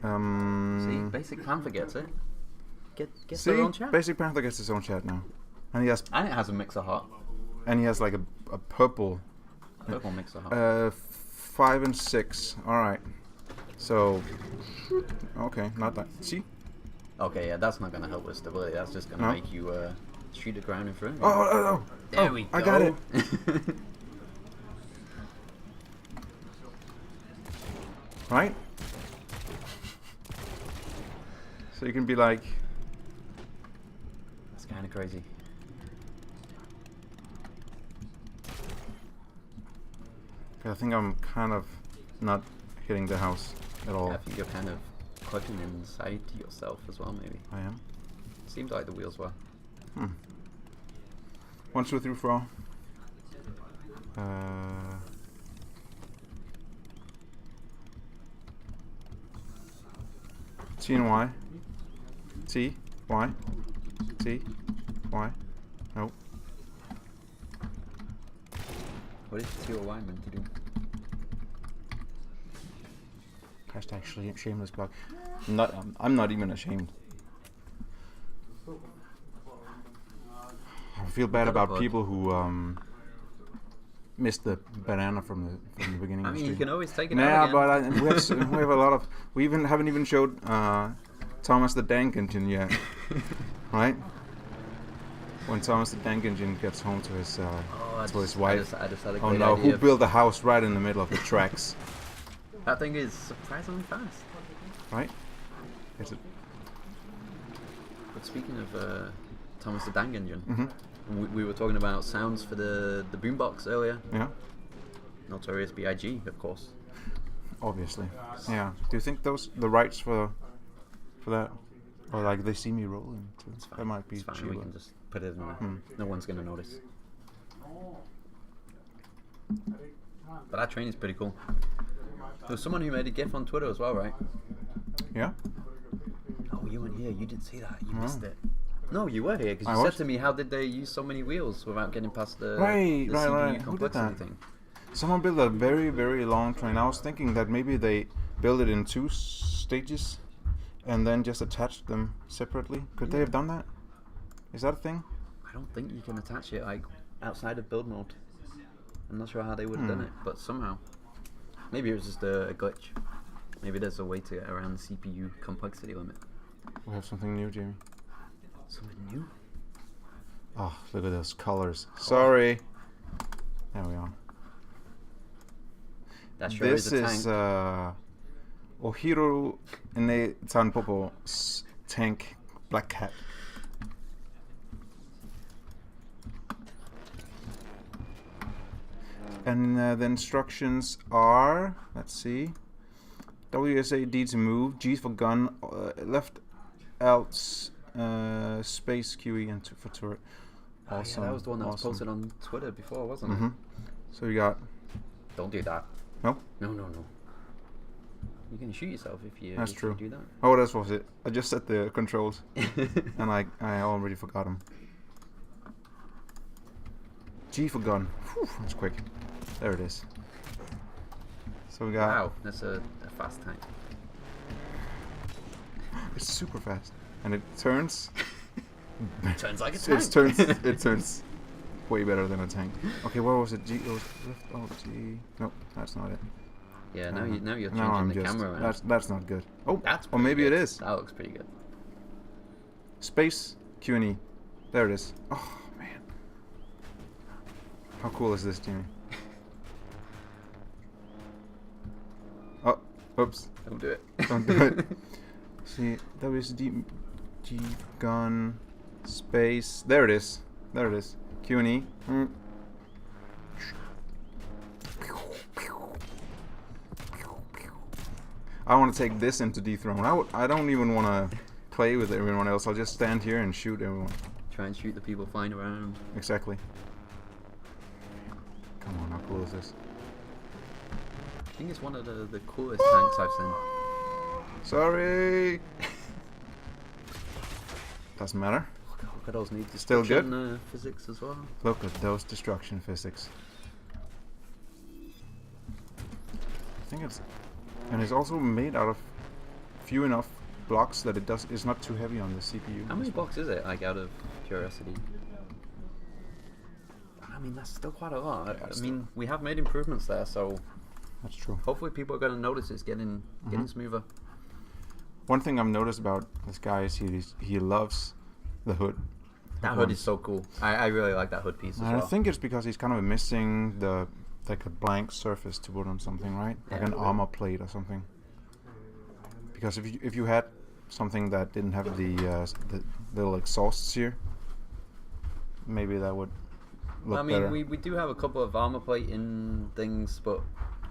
[SPEAKER 2] See, Basic Panther gets it. Get
[SPEAKER 1] see,
[SPEAKER 2] their own chat.
[SPEAKER 1] Basic Panther gets his own chat now, and
[SPEAKER 2] it has a Mixer heart.
[SPEAKER 1] And he has like a purple.
[SPEAKER 2] Mixer heart.
[SPEAKER 1] 5 and 6. All right. So. Okay, not that. See.
[SPEAKER 2] Okay, yeah, that's not gonna help with stability. That's just gonna make you shoot the ground in front of you.
[SPEAKER 1] Oh!
[SPEAKER 2] There we go.
[SPEAKER 1] I got it. Right. So you can be like.
[SPEAKER 2] That's kind of crazy.
[SPEAKER 1] I think I'm kind of not hitting the house at all.
[SPEAKER 2] Yeah, I think you're kind of clutching inside yourself as well, maybe.
[SPEAKER 1] I am.
[SPEAKER 2] Seems like the wheels were.
[SPEAKER 1] 1, 2, 3, 4. T and Y. T, Y. T, Y. Nope.
[SPEAKER 2] What is T or Y meant to do?
[SPEAKER 1] Hashtag shameless plug. I'm not even ashamed. I feel bad about people who missed the banana from the beginning.
[SPEAKER 2] I mean, you can always take it
[SPEAKER 1] out
[SPEAKER 2] again.
[SPEAKER 1] But we have a lot of. We haven't even showed Thomas the Dank Engine yet, right? When Thomas the Dank Engine gets home to his wife.
[SPEAKER 2] I just had a
[SPEAKER 1] oh
[SPEAKER 2] great
[SPEAKER 1] no!
[SPEAKER 2] idea.
[SPEAKER 1] Who built a house right in the middle of the tracks?
[SPEAKER 2] That thing is surprisingly fast.
[SPEAKER 1] Right? Is it?
[SPEAKER 2] But speaking of Thomas the Dank Engine,
[SPEAKER 1] Mm-hmm.
[SPEAKER 2] we were talking about sounds for the boombox earlier.
[SPEAKER 1] Yeah.
[SPEAKER 2] Notorious B.I.G. of course.
[SPEAKER 1] Obviously. Yeah. Do you think the rights for that, or like They See Me Rolling? That might be
[SPEAKER 2] it's fine.
[SPEAKER 1] cheaper.
[SPEAKER 2] We can just put it in. No one's gonna notice. But that train is pretty cool. There was someone who made a GIF on Twitter as well, right?
[SPEAKER 1] Yeah.
[SPEAKER 2] Oh, you weren't here. You didn't see that. You missed it. No, you were here because you said to me, "How did they use so many wheels without getting past the CPU complexity thing?"
[SPEAKER 1] Someone built a very, very long train. I was thinking that maybe they built it in 2 stages, and then just attached them separately. Could they have done that? Is that a thing?
[SPEAKER 2] I don't think you can attach it like outside of build mode. I'm not sure how they would have done it, but somehow. Maybe it was just a glitch. Maybe there's a way to get around the CPU complexity limit.
[SPEAKER 1] We have something new, Jamie.
[SPEAKER 2] Something new?
[SPEAKER 1] Oh, look at those colors. Sorry. There we are.
[SPEAKER 2] That sure
[SPEAKER 1] This
[SPEAKER 2] is a tank.
[SPEAKER 1] is Ohiru ne Tanpopo's tank Black Cat. And the instructions are, let's see, WSAD to move, G for gun, left Alt, space QE and for turret. Awesome.
[SPEAKER 2] Yeah, that was the one that was posted on Twitter before, wasn't
[SPEAKER 1] it? So we got...
[SPEAKER 2] Don't do that.
[SPEAKER 1] No?
[SPEAKER 2] No. You can shoot yourself if you,
[SPEAKER 1] That's true.
[SPEAKER 2] You do that.
[SPEAKER 1] Oh, that was it. I just set the controls and I already forgot them. G for gun. Whew, that's quick. There it is. So we got...
[SPEAKER 2] Wow, that's a fast tank.
[SPEAKER 1] It's super fast. And it turns...
[SPEAKER 2] It turns like a tank.
[SPEAKER 1] It turns way better than a tank. Okay, where was it? G... It was left... Oh, G... Nope, that's not it.
[SPEAKER 2] Yeah, now you're changing the camera around.
[SPEAKER 1] That's not good. Oh,
[SPEAKER 2] that's
[SPEAKER 1] or maybe
[SPEAKER 2] good.
[SPEAKER 1] It is.
[SPEAKER 2] That looks pretty good.
[SPEAKER 1] Space Q and E. There it is. Oh, man. How cool is this, Jimmy? Oh, oops.
[SPEAKER 2] Don't do it.
[SPEAKER 1] Don't do it. See, WSD G gun space. There it is. There it is. Q and E. I want to take this into dethrone. I don't even want to play with everyone else. I'll just stand here and shoot everyone.
[SPEAKER 2] Try and shoot the people flying around.
[SPEAKER 1] Exactly. Come on, how cool is this?
[SPEAKER 2] I think it's one of the coolest tanks I've seen.
[SPEAKER 1] Sorry. Doesn't matter.
[SPEAKER 2] Look at those neat
[SPEAKER 1] Still good.
[SPEAKER 2] Physics as well.
[SPEAKER 1] Look at those destruction physics. I think it's... And it's also made out of few enough blocks that it's not too heavy on the CPU.
[SPEAKER 2] How many blocks is it, like, out of curiosity? I mean, that's still quite a lot.
[SPEAKER 1] Yeah,
[SPEAKER 2] I mean, we have made improvements there, so...
[SPEAKER 1] That's true.
[SPEAKER 2] Hopefully people are going to notice it's getting smoother.
[SPEAKER 1] One thing I've noticed about this guy is he loves the hood.
[SPEAKER 2] That hood is so cool. I really like that hood piece as well.
[SPEAKER 1] I think it's because he's kind of missing like a blank surface to put on something, right?
[SPEAKER 2] Yeah,
[SPEAKER 1] like an armor plate or something. Because if you had something that didn't have the little exhausts here, maybe that would look better.
[SPEAKER 2] we do have a couple of armor plating things, but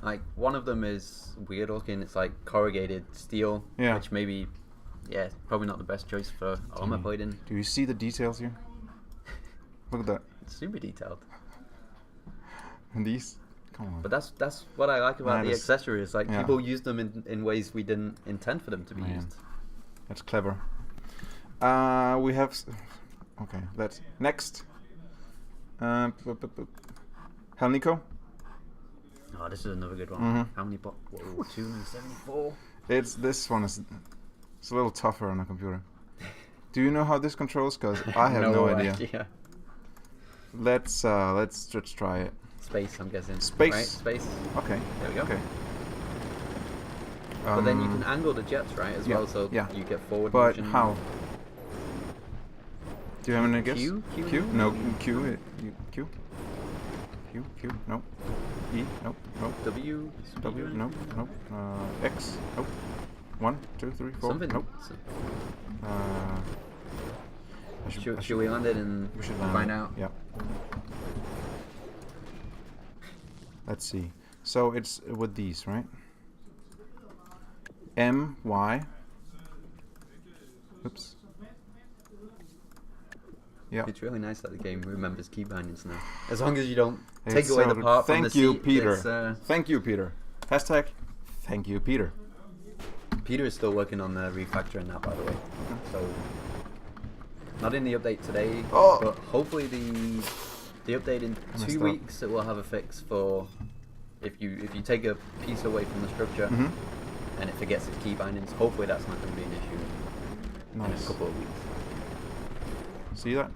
[SPEAKER 2] like one of them is weird looking. It's like corrugated steel, which maybe, probably not the best choice for armor plating.
[SPEAKER 1] Do you see the details here? Look at that.
[SPEAKER 2] It's super detailed.
[SPEAKER 1] And these, come on.
[SPEAKER 2] But that's what I like about the accessories. Like people use them in ways we didn't intend for them to be used.
[SPEAKER 1] That's clever. We have. Okay, let's next. Helnico.
[SPEAKER 2] Oh, this is another good one. How many blocks? 274.
[SPEAKER 1] This one is. It's a little tougher on a computer. Do you know how this controls? Because I have no idea. Let's try it.
[SPEAKER 2] Space, I'm guessing.
[SPEAKER 1] Space.
[SPEAKER 2] Right? Space.
[SPEAKER 1] Okay.
[SPEAKER 2] There we go.
[SPEAKER 1] Okay.
[SPEAKER 2] But then you can angle the jets, right, as well, so you get forward motion.
[SPEAKER 1] But how? Do you have any guess?
[SPEAKER 2] Q?
[SPEAKER 1] No, Q. Q. No. E. Nope.
[SPEAKER 2] W.
[SPEAKER 1] Nope. X. Nope. 1, 2, 3, 4.
[SPEAKER 2] Something.
[SPEAKER 1] Nope.
[SPEAKER 2] Should we land it and find out?
[SPEAKER 1] Yeah. Let's see. So it's with these, right? M, Y. Oops. Yeah.
[SPEAKER 2] It's really nice that the game remembers key bindings now. As long as you don't take
[SPEAKER 1] It's
[SPEAKER 2] away
[SPEAKER 1] so
[SPEAKER 2] the part from the
[SPEAKER 1] Thank you,
[SPEAKER 2] seat,
[SPEAKER 1] Peter. Thank you, Peter. Hashtag thank you, Peter.
[SPEAKER 2] Peter is still working on refactoring that, by the way. So, not in the update today, but hopefully the update in 2 weeks it will have a fix for if you take a piece away from the structure and it forgets its key bindings. Hopefully that's not going to be an issue in a couple of weeks.
[SPEAKER 1] See that?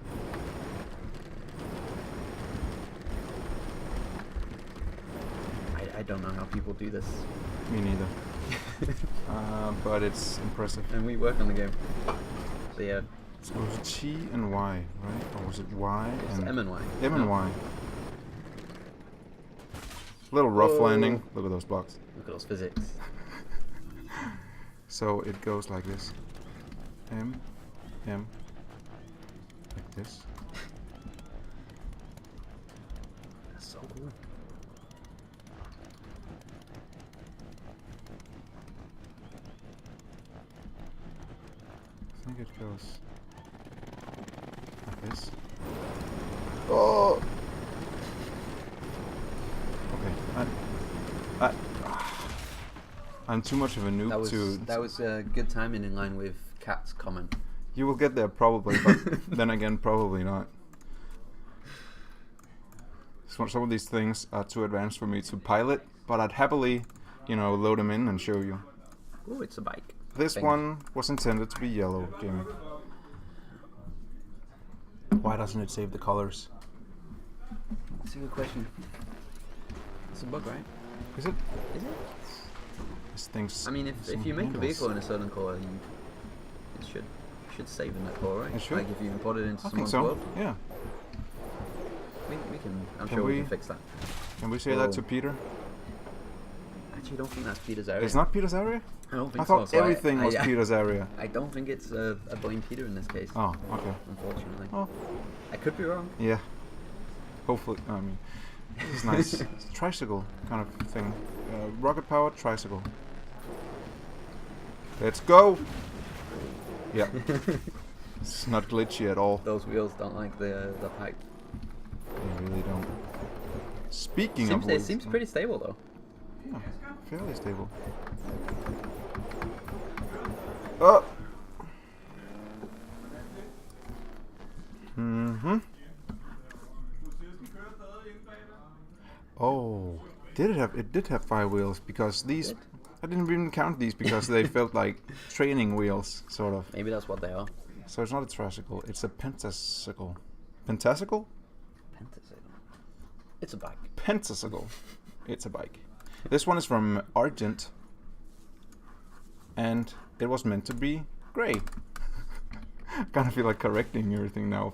[SPEAKER 2] I don't know how people do this.
[SPEAKER 1] Me neither. But it's impressive.
[SPEAKER 2] And we work on the game. So yeah.
[SPEAKER 1] So it was T and Y, right? Or was it Y and
[SPEAKER 2] M and Y.
[SPEAKER 1] M and Y. Little rough landing. Look at those blocks.
[SPEAKER 2] Look at those physics.
[SPEAKER 1] So it goes like this. M, like this.
[SPEAKER 2] That's so cool.
[SPEAKER 1] I think it goes like this. Oh! Okay, I'm too much of a noob to...
[SPEAKER 2] That was good timing in line with Cat's comment.
[SPEAKER 1] You will get there probably, but then again, probably not. Some of these things are too advanced for me to pilot, but I'd happily, load them in and show you.
[SPEAKER 2] Oh, it's a bike.
[SPEAKER 1] This one was intended to be yellow, Jamie. Why doesn't it save the colors?
[SPEAKER 2] That's a good question. It's a bug, right?
[SPEAKER 1] Is it?
[SPEAKER 2] Is it?
[SPEAKER 1] This thing's...
[SPEAKER 2] I mean, if you make a vehicle in a certain color, it should save in that color, right?
[SPEAKER 1] It should.
[SPEAKER 2] Like if you import it into
[SPEAKER 1] I think
[SPEAKER 2] someone's
[SPEAKER 1] so.
[SPEAKER 2] world.
[SPEAKER 1] Yeah.
[SPEAKER 2] We can. I'm sure we can fix that.
[SPEAKER 1] Can we say that to Peter?
[SPEAKER 2] Actually, I don't think that's Peter's area.
[SPEAKER 1] It's not Peter's area?
[SPEAKER 2] I don't think
[SPEAKER 1] I thought
[SPEAKER 2] so.
[SPEAKER 1] everything was Peter's area.
[SPEAKER 2] I don't think it's a blame Peter in this case.
[SPEAKER 1] Oh, okay.
[SPEAKER 2] Unfortunately.
[SPEAKER 1] Oh.
[SPEAKER 2] I could be wrong.
[SPEAKER 1] Yeah. Hopefully, I mean, this is nice. It's a tricycle kind of thing. Rocket powered tricycle. Let's go! Yeah. It's not glitchy at all.
[SPEAKER 2] Those wheels don't like the pipe.
[SPEAKER 1] They really don't. Speaking of
[SPEAKER 2] it seems pretty stable though.
[SPEAKER 1] Yeah, fairly stable. Oh! Mm-hmm. Oh, it did have 5 wheels because these, I didn't even count these because they felt like training wheels, sort of.
[SPEAKER 2] Maybe that's what they are.
[SPEAKER 1] So it's not a tricycle, it's a pentacycle. Pentacycle?
[SPEAKER 2] Pentacycle. It's a bike.
[SPEAKER 1] Pentacycle. It's a bike. This one is from Argent, and it was meant to be grey. I kind of feel like correcting everything now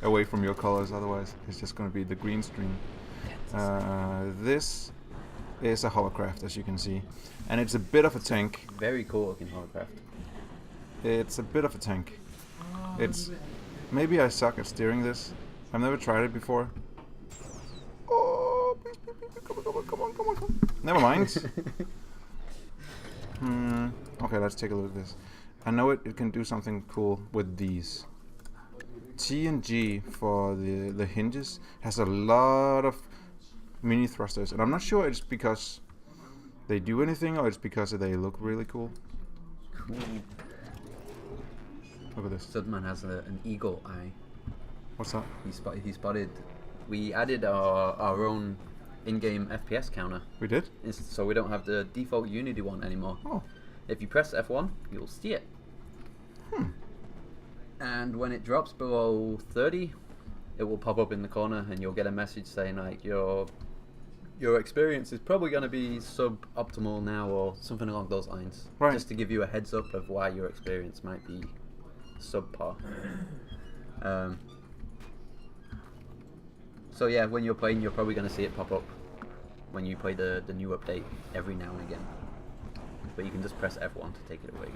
[SPEAKER 1] away from your colors, otherwise it's just going to be the green screen. This is a Hovercraft, as you can see, and it's a bit of a tank.
[SPEAKER 2] Very cool looking Hovercraft.
[SPEAKER 1] It's a bit of a tank. It's maybe I suck at steering this. I've never tried it before. Oh, please, come on. Never mind. Okay, let's take a look at this. I know it can do something cool with these. T and G for the hinges has a lot of mini thrusters, and I'm not sure it's because they do anything or it's because they look really cool.
[SPEAKER 2] Cool.
[SPEAKER 1] Look at this.
[SPEAKER 2] Sudman has an eagle eye.
[SPEAKER 1] What's that?
[SPEAKER 2] He spotted. We added our own in-game FPS counter.
[SPEAKER 1] We did?
[SPEAKER 2] So we don't have the default Unity one anymore.
[SPEAKER 1] Oh.
[SPEAKER 2] If you press F1, you'll see it. And when it drops below 30, it will pop up in the corner and you'll get a message saying like your experience is probably going to be suboptimal now or something along those lines.
[SPEAKER 1] Right.
[SPEAKER 2] Just to give you a heads up of why your experience might be subpar. So yeah, when you're playing, you're probably going to see it pop up when you play the new update every now and again. But you can just press F1 to take it away.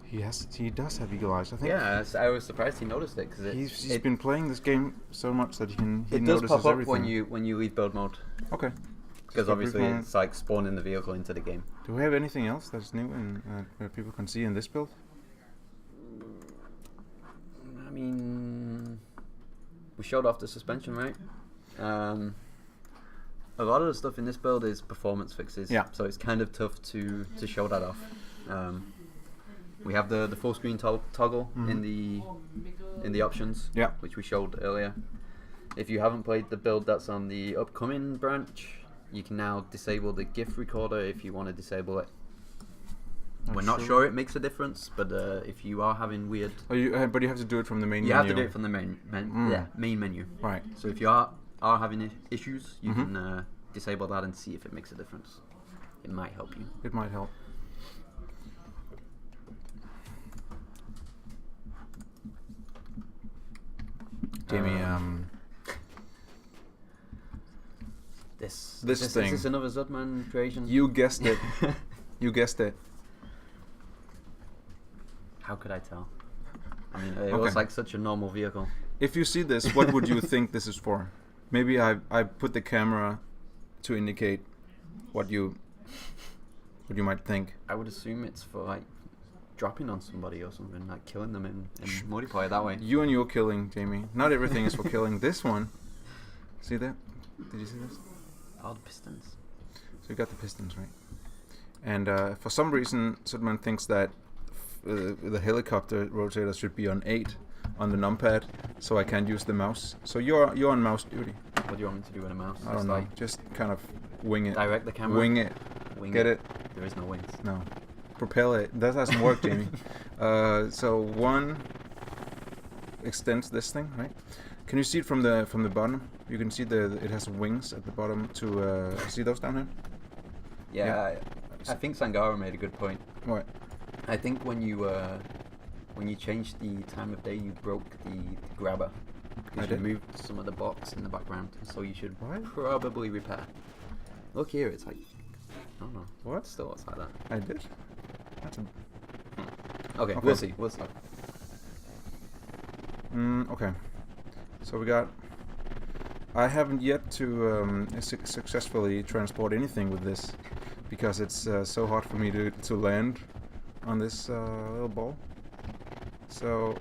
[SPEAKER 1] He does have eagle eyes, I think.
[SPEAKER 2] Yeah, I was surprised he noticed it because
[SPEAKER 1] he's been playing this game so much that he
[SPEAKER 2] it
[SPEAKER 1] notices
[SPEAKER 2] does pop up
[SPEAKER 1] everything.
[SPEAKER 2] when you leave build mode.
[SPEAKER 1] Okay.
[SPEAKER 2] Because obviously it's like spawning the vehicle into the game.
[SPEAKER 1] Do we have anything else that's new and that people can see in this build?
[SPEAKER 2] I mean, we showed off the suspension, right? A lot of the stuff in this build is performance fixes.
[SPEAKER 1] Yeah.
[SPEAKER 2] So it's kind of tough to show that off. We have the full screen toggle in the options,
[SPEAKER 1] which
[SPEAKER 2] we showed earlier. If you haven't played the build that's on the upcoming branch, you can now disable the GIF recorder if you want to disable it. We're not
[SPEAKER 1] sure.
[SPEAKER 2] sure it makes a difference, but if you are having weird...
[SPEAKER 1] but you have to do it from the main
[SPEAKER 2] You
[SPEAKER 1] menu.
[SPEAKER 2] have to do it from the main menu.
[SPEAKER 1] Right.
[SPEAKER 2] So if you are having issues, you can disable that and see if it makes a difference. It might help you.
[SPEAKER 1] It might help. Jamie,
[SPEAKER 2] This
[SPEAKER 1] thing.
[SPEAKER 2] Is this another Zudman creation?
[SPEAKER 1] You guessed it. You guessed it.
[SPEAKER 2] How could I tell? I mean, it was like such a normal vehicle.
[SPEAKER 1] If you see this, what would you think this is for? Maybe I put the camera to indicate what you might think.
[SPEAKER 2] I would assume it's for like dropping on somebody or something, like killing them in multiplayer that way.
[SPEAKER 1] You and your killing, Jamie. Not everything is for killing. This one. See that? Did you see this?
[SPEAKER 2] All the pistons.
[SPEAKER 1] So you got the pistons, right? And for some reason, Sudman thinks that the helicopter rotator should be on 8 on the numpad, so I can't use the mouse. So you're on mouse duty.
[SPEAKER 2] What do you want me to do with a mouse?
[SPEAKER 1] I don't know.
[SPEAKER 2] Like
[SPEAKER 1] Just kind of wing it.
[SPEAKER 2] direct the camera.
[SPEAKER 1] Wing it. Get it?
[SPEAKER 2] There is no wings.
[SPEAKER 1] No. Propel it. That doesn't work, Jamie. So one extends this thing, right? Can you see it from the bottom? You can see it has wings at the bottom. To see those down here?
[SPEAKER 2] Yeah. I think Sangara made a good point.
[SPEAKER 1] What?
[SPEAKER 2] I think when you changed the time of day, you broke the grabber.
[SPEAKER 1] I
[SPEAKER 2] You
[SPEAKER 1] did?
[SPEAKER 2] moved some of the box in the background, so you should
[SPEAKER 1] What?
[SPEAKER 2] probably repair. Look here, it's like, I don't know.
[SPEAKER 1] What?
[SPEAKER 2] Still looks like that.
[SPEAKER 1] I did. That's a...
[SPEAKER 2] Okay,
[SPEAKER 1] Okay.
[SPEAKER 2] we'll see. We'll see.
[SPEAKER 1] Okay. So we got... I haven't yet to successfully transport anything with this because it's so hard for me to land on this little ball. So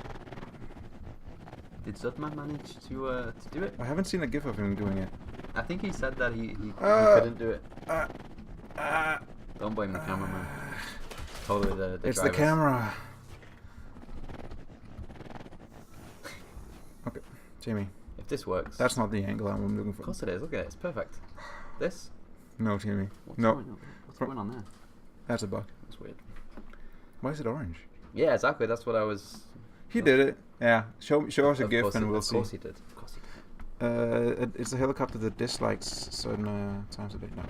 [SPEAKER 2] Did Zutman manage to do it?
[SPEAKER 1] I haven't seen a gif of him doing it.
[SPEAKER 2] I think he said that he couldn't do it.
[SPEAKER 1] Uh,
[SPEAKER 2] Don't blame the cameraman. Totally the
[SPEAKER 1] it's
[SPEAKER 2] drivers.
[SPEAKER 1] the camera. Okay, Jamie.
[SPEAKER 2] If this works.
[SPEAKER 1] That's not the angle I'm looking
[SPEAKER 2] Of
[SPEAKER 1] for.
[SPEAKER 2] course it is. Look at it. It's perfect. This?
[SPEAKER 1] No, Jamie.
[SPEAKER 2] What's
[SPEAKER 1] No,
[SPEAKER 2] going on? What's going on there?
[SPEAKER 1] that's a bug.
[SPEAKER 2] That's weird.
[SPEAKER 1] Why is it orange?
[SPEAKER 2] Yeah, exactly. That's what I was...
[SPEAKER 1] He did it. Yeah. Show us a
[SPEAKER 2] Of
[SPEAKER 1] gif
[SPEAKER 2] course
[SPEAKER 1] and
[SPEAKER 2] he-
[SPEAKER 1] we'll
[SPEAKER 2] of
[SPEAKER 1] see.
[SPEAKER 2] course he did. Of course he did.
[SPEAKER 1] It's a helicopter that dislikes certain times a day. No,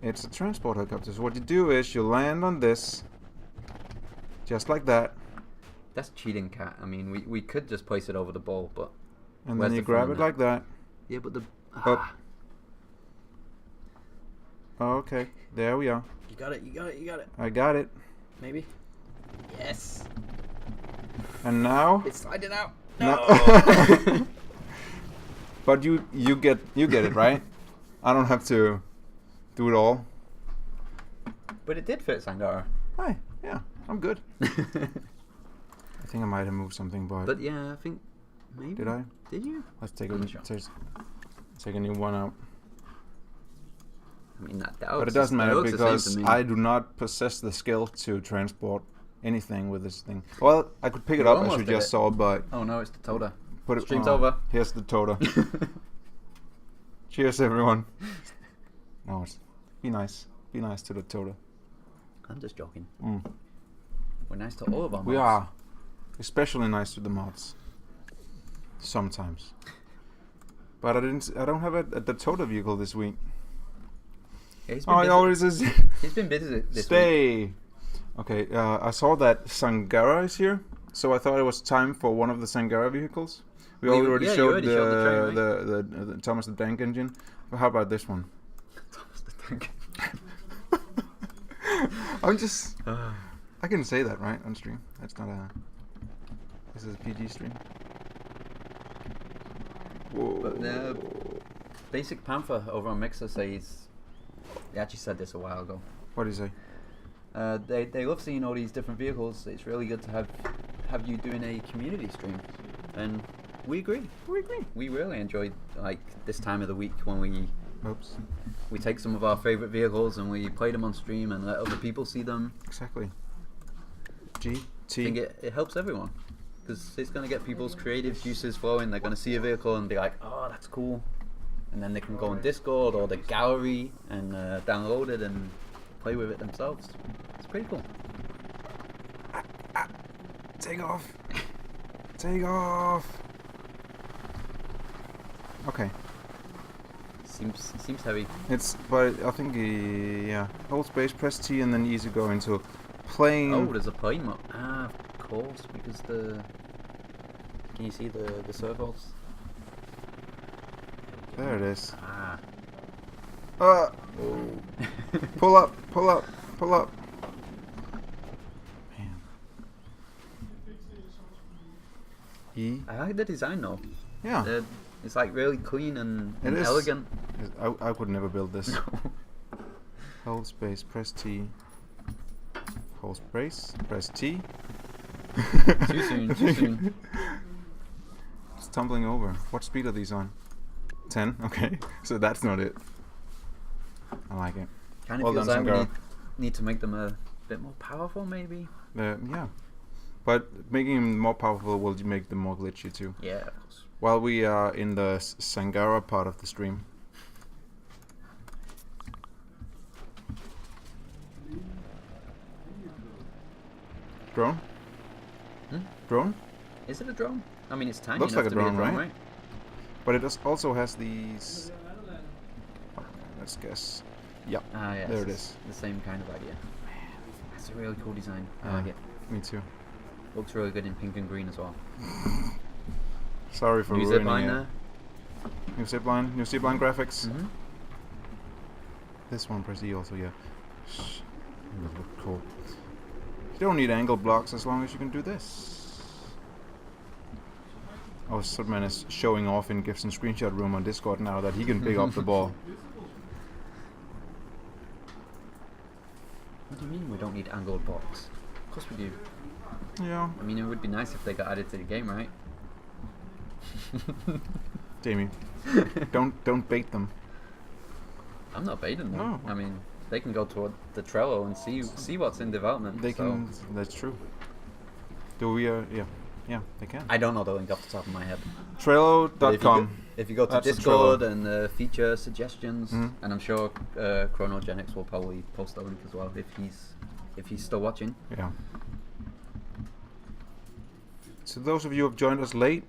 [SPEAKER 1] it's a transport helicopter. So what you do is you land on this, just like that,
[SPEAKER 2] That's cheating, Cat. I mean, we could just place it over the ball, but...
[SPEAKER 1] and
[SPEAKER 2] Where's
[SPEAKER 1] then you
[SPEAKER 2] the fun
[SPEAKER 1] grab
[SPEAKER 2] in
[SPEAKER 1] it
[SPEAKER 2] that?
[SPEAKER 1] like that.
[SPEAKER 2] Yeah, but the...
[SPEAKER 1] Up. Okay, there we are.
[SPEAKER 2] You got it, you got it, you got it.
[SPEAKER 1] I got it.
[SPEAKER 2] Maybe? Yes!
[SPEAKER 1] And now,
[SPEAKER 2] It's sliding out!
[SPEAKER 1] no. But you get it right. I don't have to do it all.
[SPEAKER 2] But it did fit Sangara.
[SPEAKER 1] Hi, yeah, I'm good. I think I might have moved something,
[SPEAKER 2] But yeah, I think... Maybe.
[SPEAKER 1] did I?
[SPEAKER 2] Did you?
[SPEAKER 1] Let's take
[SPEAKER 2] I'm not sure.
[SPEAKER 1] take a new one out.
[SPEAKER 2] I mean, that
[SPEAKER 1] But it doesn't matter because I do not possess the skill to transport anything with this thing. Well, I could pick it
[SPEAKER 2] You
[SPEAKER 1] up as
[SPEAKER 2] almost
[SPEAKER 1] you
[SPEAKER 2] did
[SPEAKER 1] just
[SPEAKER 2] it.
[SPEAKER 1] saw, but
[SPEAKER 2] Oh no, it's the Toda.
[SPEAKER 1] put it.
[SPEAKER 2] Stream's over.
[SPEAKER 1] Here's the Toda. Cheers, everyone. No, be nice. Be nice to the Toda.
[SPEAKER 2] I'm just joking.
[SPEAKER 1] Mm.
[SPEAKER 2] We're nice to all of our
[SPEAKER 1] We
[SPEAKER 2] mods.
[SPEAKER 1] are especially nice to the mods. Sometimes. But I don't have the Toda vehicle this week.
[SPEAKER 2] Yeah, he's been
[SPEAKER 1] Oh, it
[SPEAKER 2] busy.
[SPEAKER 1] always is.
[SPEAKER 2] He's been busy this week.
[SPEAKER 1] Stay. Okay, I saw that Sangara is here, so I thought it was time for one of the Sangara vehicles. We
[SPEAKER 2] Well,
[SPEAKER 1] already
[SPEAKER 2] yeah, you
[SPEAKER 1] showed
[SPEAKER 2] already showed the train,
[SPEAKER 1] the Thomas the Tank Engine. But how about this one?
[SPEAKER 2] Thomas the Tank.
[SPEAKER 1] I'm just... I can say that, right, on stream? That's not a... This is a PG stream. Whoa.
[SPEAKER 2] But Basic Panther over on Mixer says... They actually said this a while ago.
[SPEAKER 1] What do you say?
[SPEAKER 2] They love seeing all these different vehicles. It's really good to have you doing a community stream, and we agree. We agree. We really enjoyed like this time of the week when we take some of our favorite vehicles and we play them on stream and let other people see them.
[SPEAKER 1] Exactly.
[SPEAKER 2] I think it helps everyone because it's going to get people's creative juices flowing. They're going to see a vehicle and be like, "Oh, that's cool," and then they can go on Discord or the gallery and download it and play with it themselves. It's pretty cool.
[SPEAKER 1] Take off. Take off. Okay.
[SPEAKER 2] Seems heavy.
[SPEAKER 1] But I think yeah. Hold space, press T, and then easy go into plane.
[SPEAKER 2] Oh, there's a plane mode. Ah, of course, because the. Can you see the servos?
[SPEAKER 1] There it is.
[SPEAKER 2] Ah.
[SPEAKER 1] Oh. Pull up, pull up, pull up. Man. E.
[SPEAKER 2] I like the design though.
[SPEAKER 1] Yeah.
[SPEAKER 2] It's like really clean and elegant.
[SPEAKER 1] I could never build this. Hold space, press T. Hold space, press T.
[SPEAKER 2] Too soon, too soon.
[SPEAKER 1] It's tumbling over. What speed are these on? 10? Okay. So that's not it. I like it.
[SPEAKER 2] Kind of feels like we need to make them a bit more powerful, maybe?
[SPEAKER 1] Yeah. But making them more powerful will make them more glitchy too.
[SPEAKER 2] Yeah, of course.
[SPEAKER 1] While we are in the Sangara part of the stream. Drone? Drone?
[SPEAKER 2] Is it a drone? I mean, it's tiny.
[SPEAKER 1] Looks
[SPEAKER 2] enough
[SPEAKER 1] like a
[SPEAKER 2] to be
[SPEAKER 1] drone, right?
[SPEAKER 2] right?
[SPEAKER 1] But it also has these. Let's guess. Yep.
[SPEAKER 2] Ah, yeah.
[SPEAKER 1] There it is.
[SPEAKER 2] The same kind of idea. That's a really cool design. I like it.
[SPEAKER 1] Me too.
[SPEAKER 2] Looks really good in pink and green as well.
[SPEAKER 1] Sorry for
[SPEAKER 2] New
[SPEAKER 1] ruining
[SPEAKER 2] zipline
[SPEAKER 1] it.
[SPEAKER 2] there.
[SPEAKER 1] New zipline graphics.
[SPEAKER 2] Mm-hmm.
[SPEAKER 1] This one, press E also, yeah. That look cool. You don't need angle blocks as long as you can do this. Oh, Sudman is showing off in Gibson Screenshot Room on Discord now that he can pick up the ball.
[SPEAKER 2] What do you mean we don't need angled blocks? Of course we do.
[SPEAKER 1] Yeah.
[SPEAKER 2] I mean, it would be nice if they got added to the game, right?
[SPEAKER 1] Jamie, don't bait them.
[SPEAKER 2] I'm not baiting them.
[SPEAKER 1] No.
[SPEAKER 2] I mean, they can go to the Trello and see what's in development.
[SPEAKER 1] They can. That's true. Do we? Yeah, they can.
[SPEAKER 2] I don't know the link off the top of my head.
[SPEAKER 1] Trello.com.
[SPEAKER 2] If you go to
[SPEAKER 1] That's
[SPEAKER 2] Discord and feature suggestions,
[SPEAKER 1] Mhm.
[SPEAKER 2] and I'm sure Chronogenics will probably post a link as well if he's still watching.
[SPEAKER 1] Yeah. So those of you who have joined us late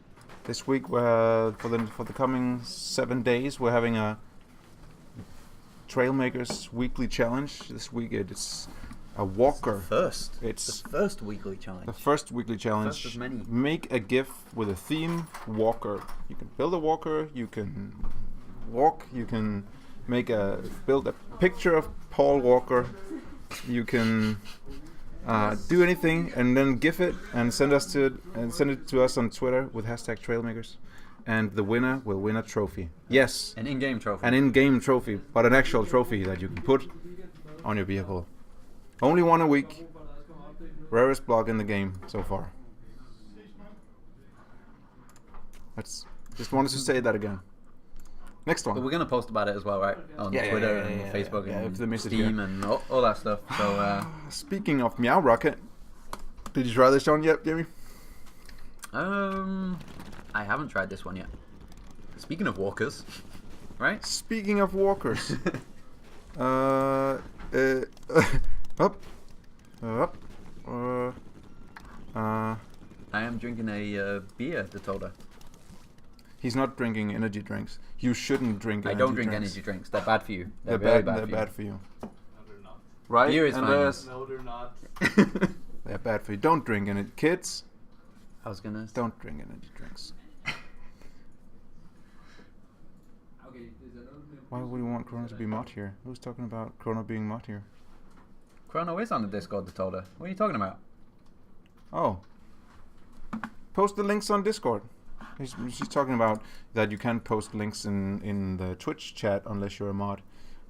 [SPEAKER 1] this week, for the coming 7 days, we're having a Trailmakers weekly challenge. This week it's a walker. It's
[SPEAKER 2] the first weekly challenge.
[SPEAKER 1] the first weekly challenge.
[SPEAKER 2] First of many.
[SPEAKER 1] Make a GIF with a theme walker. You can build a walker. You can walk. You can build a picture of Paul Walker. You can do anything and then GIF it and send it to us on Twitter with #Trailmakers. And the winner will win a trophy. Yes.
[SPEAKER 2] An in-game trophy.
[SPEAKER 1] An in-game trophy, but an actual trophy that you can put on your vehicle. Only one a week. Rarest block in the game so far. Just wanted to say that again. Next one.
[SPEAKER 2] But we're going to post about it as well, right? On Twitter and Facebook and Steam and all that stuff. So,
[SPEAKER 1] speaking of Meow Rocket, did you try this one yet, Jimmy?
[SPEAKER 2] I haven't tried this one yet. Speaking of walkers, right?
[SPEAKER 1] Speaking of walkers.
[SPEAKER 2] I am drinking a beer, the Toda.
[SPEAKER 1] He's not drinking energy drinks. You shouldn't drink energy drinks.
[SPEAKER 2] I don't drink energy drinks. They're bad for you.
[SPEAKER 1] They're
[SPEAKER 2] very
[SPEAKER 1] bad.
[SPEAKER 2] bad.
[SPEAKER 1] They're bad for you.
[SPEAKER 3] No, they're not.
[SPEAKER 1] Right?
[SPEAKER 2] Beer is fine.
[SPEAKER 3] No, they're not.
[SPEAKER 1] They're bad for you. Don't drink energy. Kids,
[SPEAKER 2] I was gonna.
[SPEAKER 1] don't drink energy drinks. Why would you want Chrono to be mod here? Who's talking about Chrono being mod here?
[SPEAKER 2] Chrono is on the Discord, the Toda. What are you talking about?
[SPEAKER 1] Oh. Post the links on Discord. She's talking about that you can't post links in the Twitch chat unless you're a mod.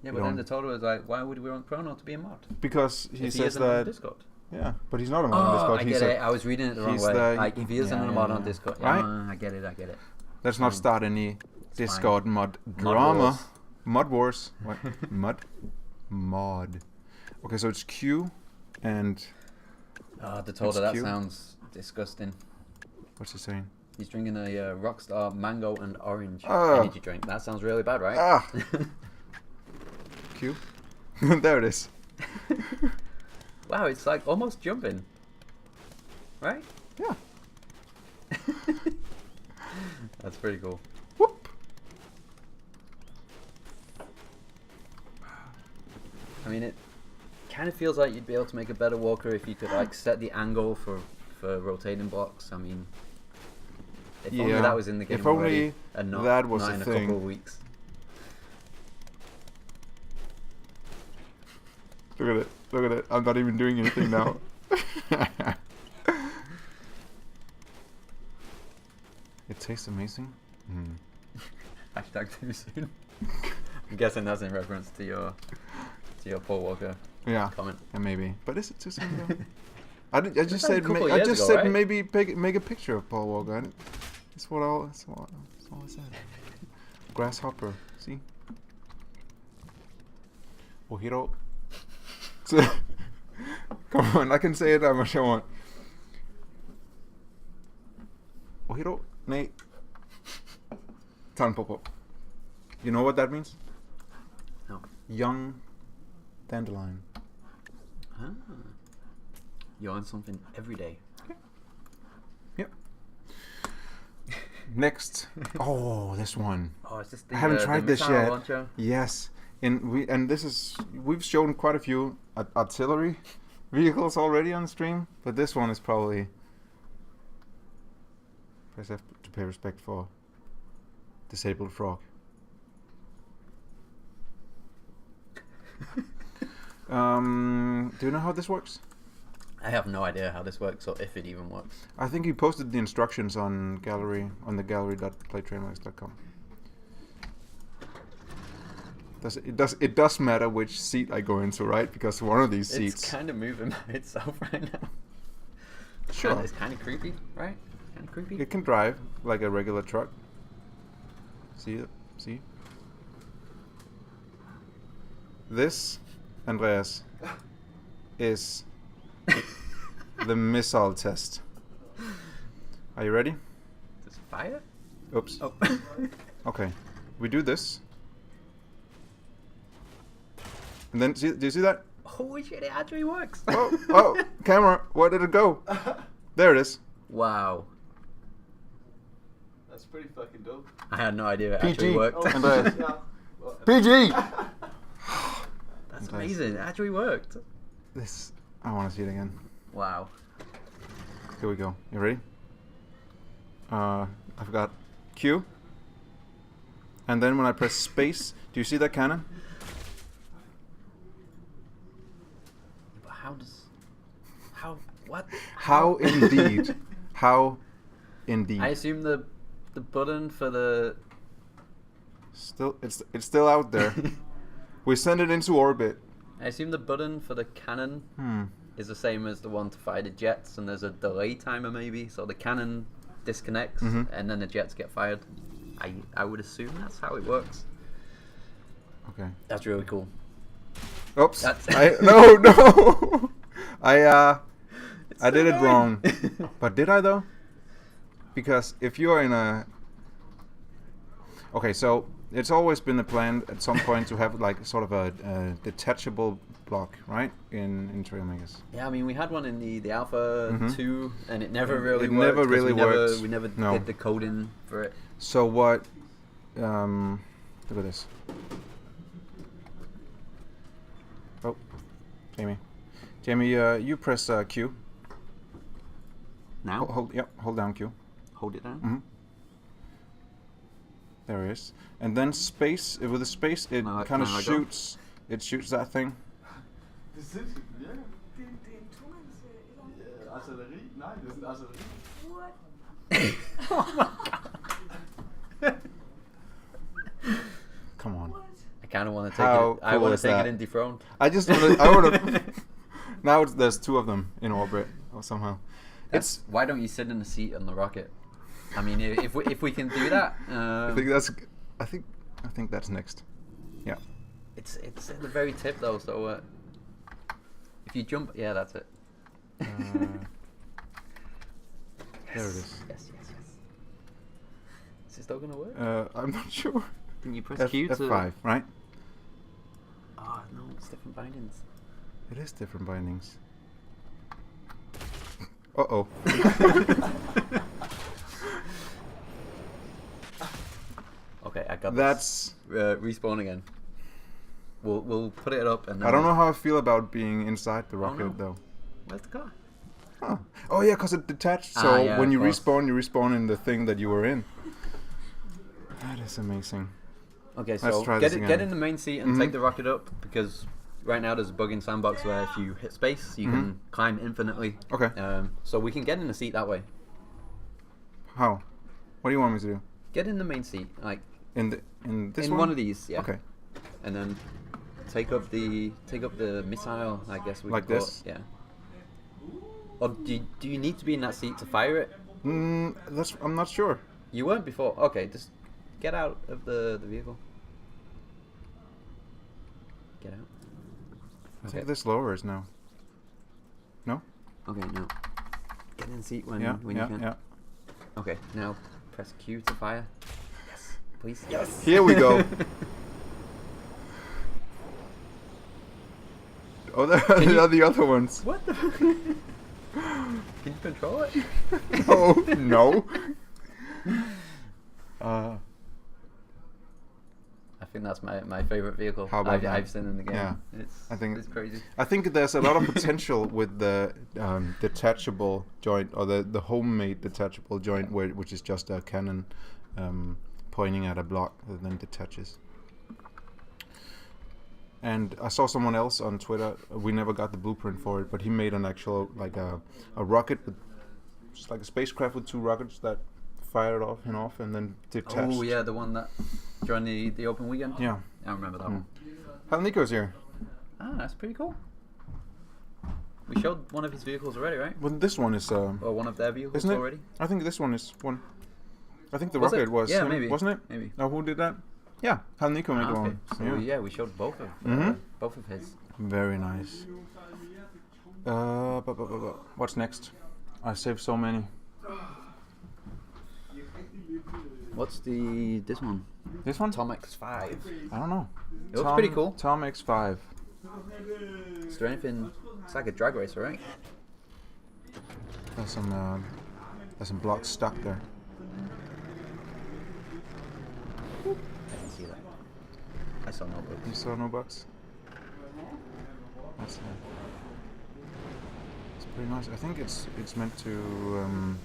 [SPEAKER 2] Yeah,
[SPEAKER 1] You
[SPEAKER 2] but then
[SPEAKER 1] don't-
[SPEAKER 2] the Toda was like, why would we want Chrono to be a mod?
[SPEAKER 1] Because he
[SPEAKER 2] If
[SPEAKER 1] says
[SPEAKER 2] isn't on
[SPEAKER 1] that.
[SPEAKER 2] Discord.
[SPEAKER 1] Yeah, but he's not a mod on Discord.
[SPEAKER 2] I
[SPEAKER 1] He
[SPEAKER 2] get
[SPEAKER 1] said,
[SPEAKER 2] it. I was reading it the wrong
[SPEAKER 1] he's
[SPEAKER 2] way.
[SPEAKER 1] the-
[SPEAKER 2] Like, if he isn't
[SPEAKER 1] yeah,
[SPEAKER 2] a mod
[SPEAKER 1] yeah,
[SPEAKER 2] on
[SPEAKER 1] yeah.
[SPEAKER 2] Discord.
[SPEAKER 1] Right?
[SPEAKER 2] I get it.
[SPEAKER 1] Let's not
[SPEAKER 2] Fine.
[SPEAKER 1] start any
[SPEAKER 2] It's
[SPEAKER 1] Discord
[SPEAKER 2] fine.
[SPEAKER 1] mod
[SPEAKER 2] Mod
[SPEAKER 1] drama.
[SPEAKER 2] wars.
[SPEAKER 1] Mod wars. What? Mod. Okay, so it's Q and
[SPEAKER 2] The Toda,
[SPEAKER 1] It's
[SPEAKER 2] that
[SPEAKER 1] cute.
[SPEAKER 2] sounds disgusting.
[SPEAKER 1] what's he saying?
[SPEAKER 2] He's drinking a Rockstar mango and orange energy drink. That sounds really bad, right?
[SPEAKER 1] Ah. Q. There it is.
[SPEAKER 2] Wow, it's like almost jumping. Right?
[SPEAKER 1] Yeah.
[SPEAKER 2] That's pretty cool.
[SPEAKER 1] Whoop.
[SPEAKER 2] I mean, it kind of feels like you'd be able to make a better walker if you could like set the angle for rotating blocks. I mean, if only that was in the game
[SPEAKER 1] if only
[SPEAKER 2] already, and not,
[SPEAKER 1] that was
[SPEAKER 2] not
[SPEAKER 1] a
[SPEAKER 2] in a
[SPEAKER 1] thing.
[SPEAKER 2] couple of weeks.
[SPEAKER 1] Look at it. Look at it. I'm not even doing anything now. It tastes amazing.
[SPEAKER 2] Hashtag too soon. I'm guessing that's in reference to your Paul Walker comment.
[SPEAKER 1] Yeah, maybe. But is it too soon though? I just said
[SPEAKER 2] right?
[SPEAKER 1] maybe make a picture of Paul Walker. That's all I said. Grasshopper. See. Ojiro. Come on, I can say it how much I want. Ojiro ne Tanpopo. You know what that means?
[SPEAKER 2] No.
[SPEAKER 1] Young dandelion.
[SPEAKER 2] Ah. You learn something every day.
[SPEAKER 1] Yep. Next. Oh, this one.
[SPEAKER 2] Oh, it's just
[SPEAKER 1] I haven't tried this yet.
[SPEAKER 2] Launcher.
[SPEAKER 1] Yes. We've shown quite a few artillery vehicles already on stream, but this one is probably first have to pay respect for disabled frog. Do you know how this works?
[SPEAKER 2] I have no idea how this works or if it even works.
[SPEAKER 1] I think you posted the instructions on the gallery.playtrailmakers.com. It does matter which seat I go into, right? Because one of these seats...
[SPEAKER 2] It's kind of moving by itself right now.
[SPEAKER 1] Sure.
[SPEAKER 2] It's kind of creepy, right? Kind of creepy.
[SPEAKER 1] It can drive like a regular truck. See? This, Andreas, is the missile test. Are you ready?
[SPEAKER 2] Does it fire?
[SPEAKER 1] Oops.
[SPEAKER 2] Oh.
[SPEAKER 1] Okay. We do this. And then, do you see that?
[SPEAKER 2] Holy shit, it actually works.
[SPEAKER 1] Oh, camera, where did it go? There it is.
[SPEAKER 2] Wow.
[SPEAKER 3] That's pretty fucking dope.
[SPEAKER 2] I had no idea it
[SPEAKER 1] PG.
[SPEAKER 2] actually worked.
[SPEAKER 1] Andreas.
[SPEAKER 3] Yeah. Well,
[SPEAKER 1] PG!
[SPEAKER 2] That's amazing. It actually worked.
[SPEAKER 1] This, I want to see it again.
[SPEAKER 2] Wow.
[SPEAKER 1] Here we go. You ready? I've got Q. And then when I press space, do you see that cannon?
[SPEAKER 2] But what?
[SPEAKER 1] How indeed. How indeed.
[SPEAKER 2] I assume the button for the...
[SPEAKER 1] It's still out there. We send it into orbit.
[SPEAKER 2] I assume the button for the cannon is the same as the one to fire the jets, and there's a delay timer maybe, so the cannon disconnects and then the jets get fired. I would assume that's how it works.
[SPEAKER 1] Okay.
[SPEAKER 2] That's really cool.
[SPEAKER 1] Oops. No. I did it
[SPEAKER 2] annoying.
[SPEAKER 1] wrong. But did I though? Because if you are in a... Okay, so it's always been a plan at some point to have like sort of a detachable block, right? In Trailmakers.
[SPEAKER 2] Yeah, I mean we had one in the Alpha 2 and it never really
[SPEAKER 1] It
[SPEAKER 2] worked.
[SPEAKER 1] never really worked.
[SPEAKER 2] We never
[SPEAKER 1] No.
[SPEAKER 2] did the coding for it.
[SPEAKER 1] So what... look at this. Oh, Jamie, you press Q.
[SPEAKER 2] Now?
[SPEAKER 1] Hold down Q.
[SPEAKER 2] Hold it down?
[SPEAKER 1] Mm-hmm. There it is. And then space, with the space, it kind of shoots. It shoots that thing.
[SPEAKER 3] Det er sindssygt, ja. Det er en tomans artilleri. Nej, det er sådan artilleri.
[SPEAKER 4] What?
[SPEAKER 2] Oh my god.
[SPEAKER 1] Come on.
[SPEAKER 2] I kind of want to take
[SPEAKER 1] How
[SPEAKER 2] it. I
[SPEAKER 1] cool
[SPEAKER 2] want
[SPEAKER 1] is
[SPEAKER 2] to take
[SPEAKER 1] that?
[SPEAKER 2] it in dethroned.
[SPEAKER 1] I want to. Now there's two of them in orbit, or somehow.
[SPEAKER 2] Why don't you sit in the seat on the rocket? I mean, if we can do that,
[SPEAKER 1] I think that's next. Yeah.
[SPEAKER 2] It's at the very tip though, so if you jump, yeah, that's it.
[SPEAKER 1] There it is.
[SPEAKER 2] Yes. Is it still gonna work?
[SPEAKER 1] I'm not sure.
[SPEAKER 2] Can you press Q to...
[SPEAKER 1] F5, right?
[SPEAKER 2] Oh, no, it's different bindings.
[SPEAKER 1] It is different bindings. Uh-oh.
[SPEAKER 2] Okay, I got
[SPEAKER 1] That's...
[SPEAKER 2] this. Respawn again. We'll put it up and then...
[SPEAKER 1] I don't know how I feel about being inside the rocket, though.
[SPEAKER 2] Where's the car?
[SPEAKER 1] Huh. Oh, yeah, because it detached, so
[SPEAKER 2] yeah,
[SPEAKER 1] when you
[SPEAKER 2] of course.
[SPEAKER 1] you respawn in the thing that you were in. That is amazing.
[SPEAKER 2] Okay,
[SPEAKER 1] Let's
[SPEAKER 2] so
[SPEAKER 1] try
[SPEAKER 2] get
[SPEAKER 1] this again.
[SPEAKER 2] get in the main seat and take the rocket up, because right now there's a bug in Sandbox where if you hit space, you can climb infinitely.
[SPEAKER 1] Okay.
[SPEAKER 2] So we can get in the seat that way.
[SPEAKER 1] How? What do you want me to do?
[SPEAKER 2] Get in the main seat, like
[SPEAKER 1] In this
[SPEAKER 2] in
[SPEAKER 1] one?
[SPEAKER 2] one of these, yeah.
[SPEAKER 1] Okay.
[SPEAKER 2] And then take up the missile, I guess we
[SPEAKER 1] Like
[SPEAKER 2] can call
[SPEAKER 1] this?
[SPEAKER 2] it. Yeah. Or do you need to be in that seat to fire it?
[SPEAKER 1] I'm not sure.
[SPEAKER 2] You weren't before. Okay, just get out of the vehicle. Get out.
[SPEAKER 1] I think this lowers now. No?
[SPEAKER 2] Okay, no. Get in the seat when
[SPEAKER 1] Yeah,
[SPEAKER 2] you can.
[SPEAKER 1] yeah.
[SPEAKER 2] Okay, now press Q to fire. Yes, please. Yes.
[SPEAKER 1] Here we go. Oh, there are the other ones.
[SPEAKER 2] What the? Can you control it?
[SPEAKER 1] Oh, no.
[SPEAKER 2] I think that's my favorite vehicle
[SPEAKER 1] How about that?
[SPEAKER 2] I've seen in the game.
[SPEAKER 1] Yeah.
[SPEAKER 2] I
[SPEAKER 1] think
[SPEAKER 2] it's crazy.
[SPEAKER 1] I think there's a lot of potential with the detachable joint, or the homemade detachable joint, which is just a cannon pointing at a block that then detaches. And I saw someone else on Twitter. We never got the blueprint for it, but he made an actual a rocket with just like a spacecraft with two rockets that fired off and then detached.
[SPEAKER 2] Oh yeah, the one that during the open weekend.
[SPEAKER 1] Yeah.
[SPEAKER 2] I remember that one.
[SPEAKER 1] Hal Nico's here.
[SPEAKER 2] Ah, that's pretty cool. We showed one of his vehicles already, right?
[SPEAKER 1] Well, this one is.
[SPEAKER 2] Or one of their vehicles
[SPEAKER 1] Isn't it?
[SPEAKER 2] already.
[SPEAKER 1] I think this one is one. I think the
[SPEAKER 2] Was
[SPEAKER 1] rocket
[SPEAKER 2] it?
[SPEAKER 1] was.
[SPEAKER 2] Yeah,
[SPEAKER 1] him,
[SPEAKER 2] maybe.
[SPEAKER 1] Wasn't it?
[SPEAKER 2] Maybe.
[SPEAKER 1] No, who did that? Yeah, Hal Nico made
[SPEAKER 2] Ah, okay.
[SPEAKER 1] one.
[SPEAKER 2] So yeah, we showed both of his.
[SPEAKER 1] Very nice. What's next? I saved so many.
[SPEAKER 2] What's this one?
[SPEAKER 1] This one?
[SPEAKER 2] Tom X5.
[SPEAKER 1] I don't know.
[SPEAKER 2] It looks pretty cool.
[SPEAKER 1] Tom X5.
[SPEAKER 2] Is there anything? It's like a drag racer, right?
[SPEAKER 1] There's some blocks stuck there.
[SPEAKER 2] I didn't see that. I saw no
[SPEAKER 1] You
[SPEAKER 2] bugs.
[SPEAKER 1] saw no bugs? That's it's pretty nice. I think it's meant to.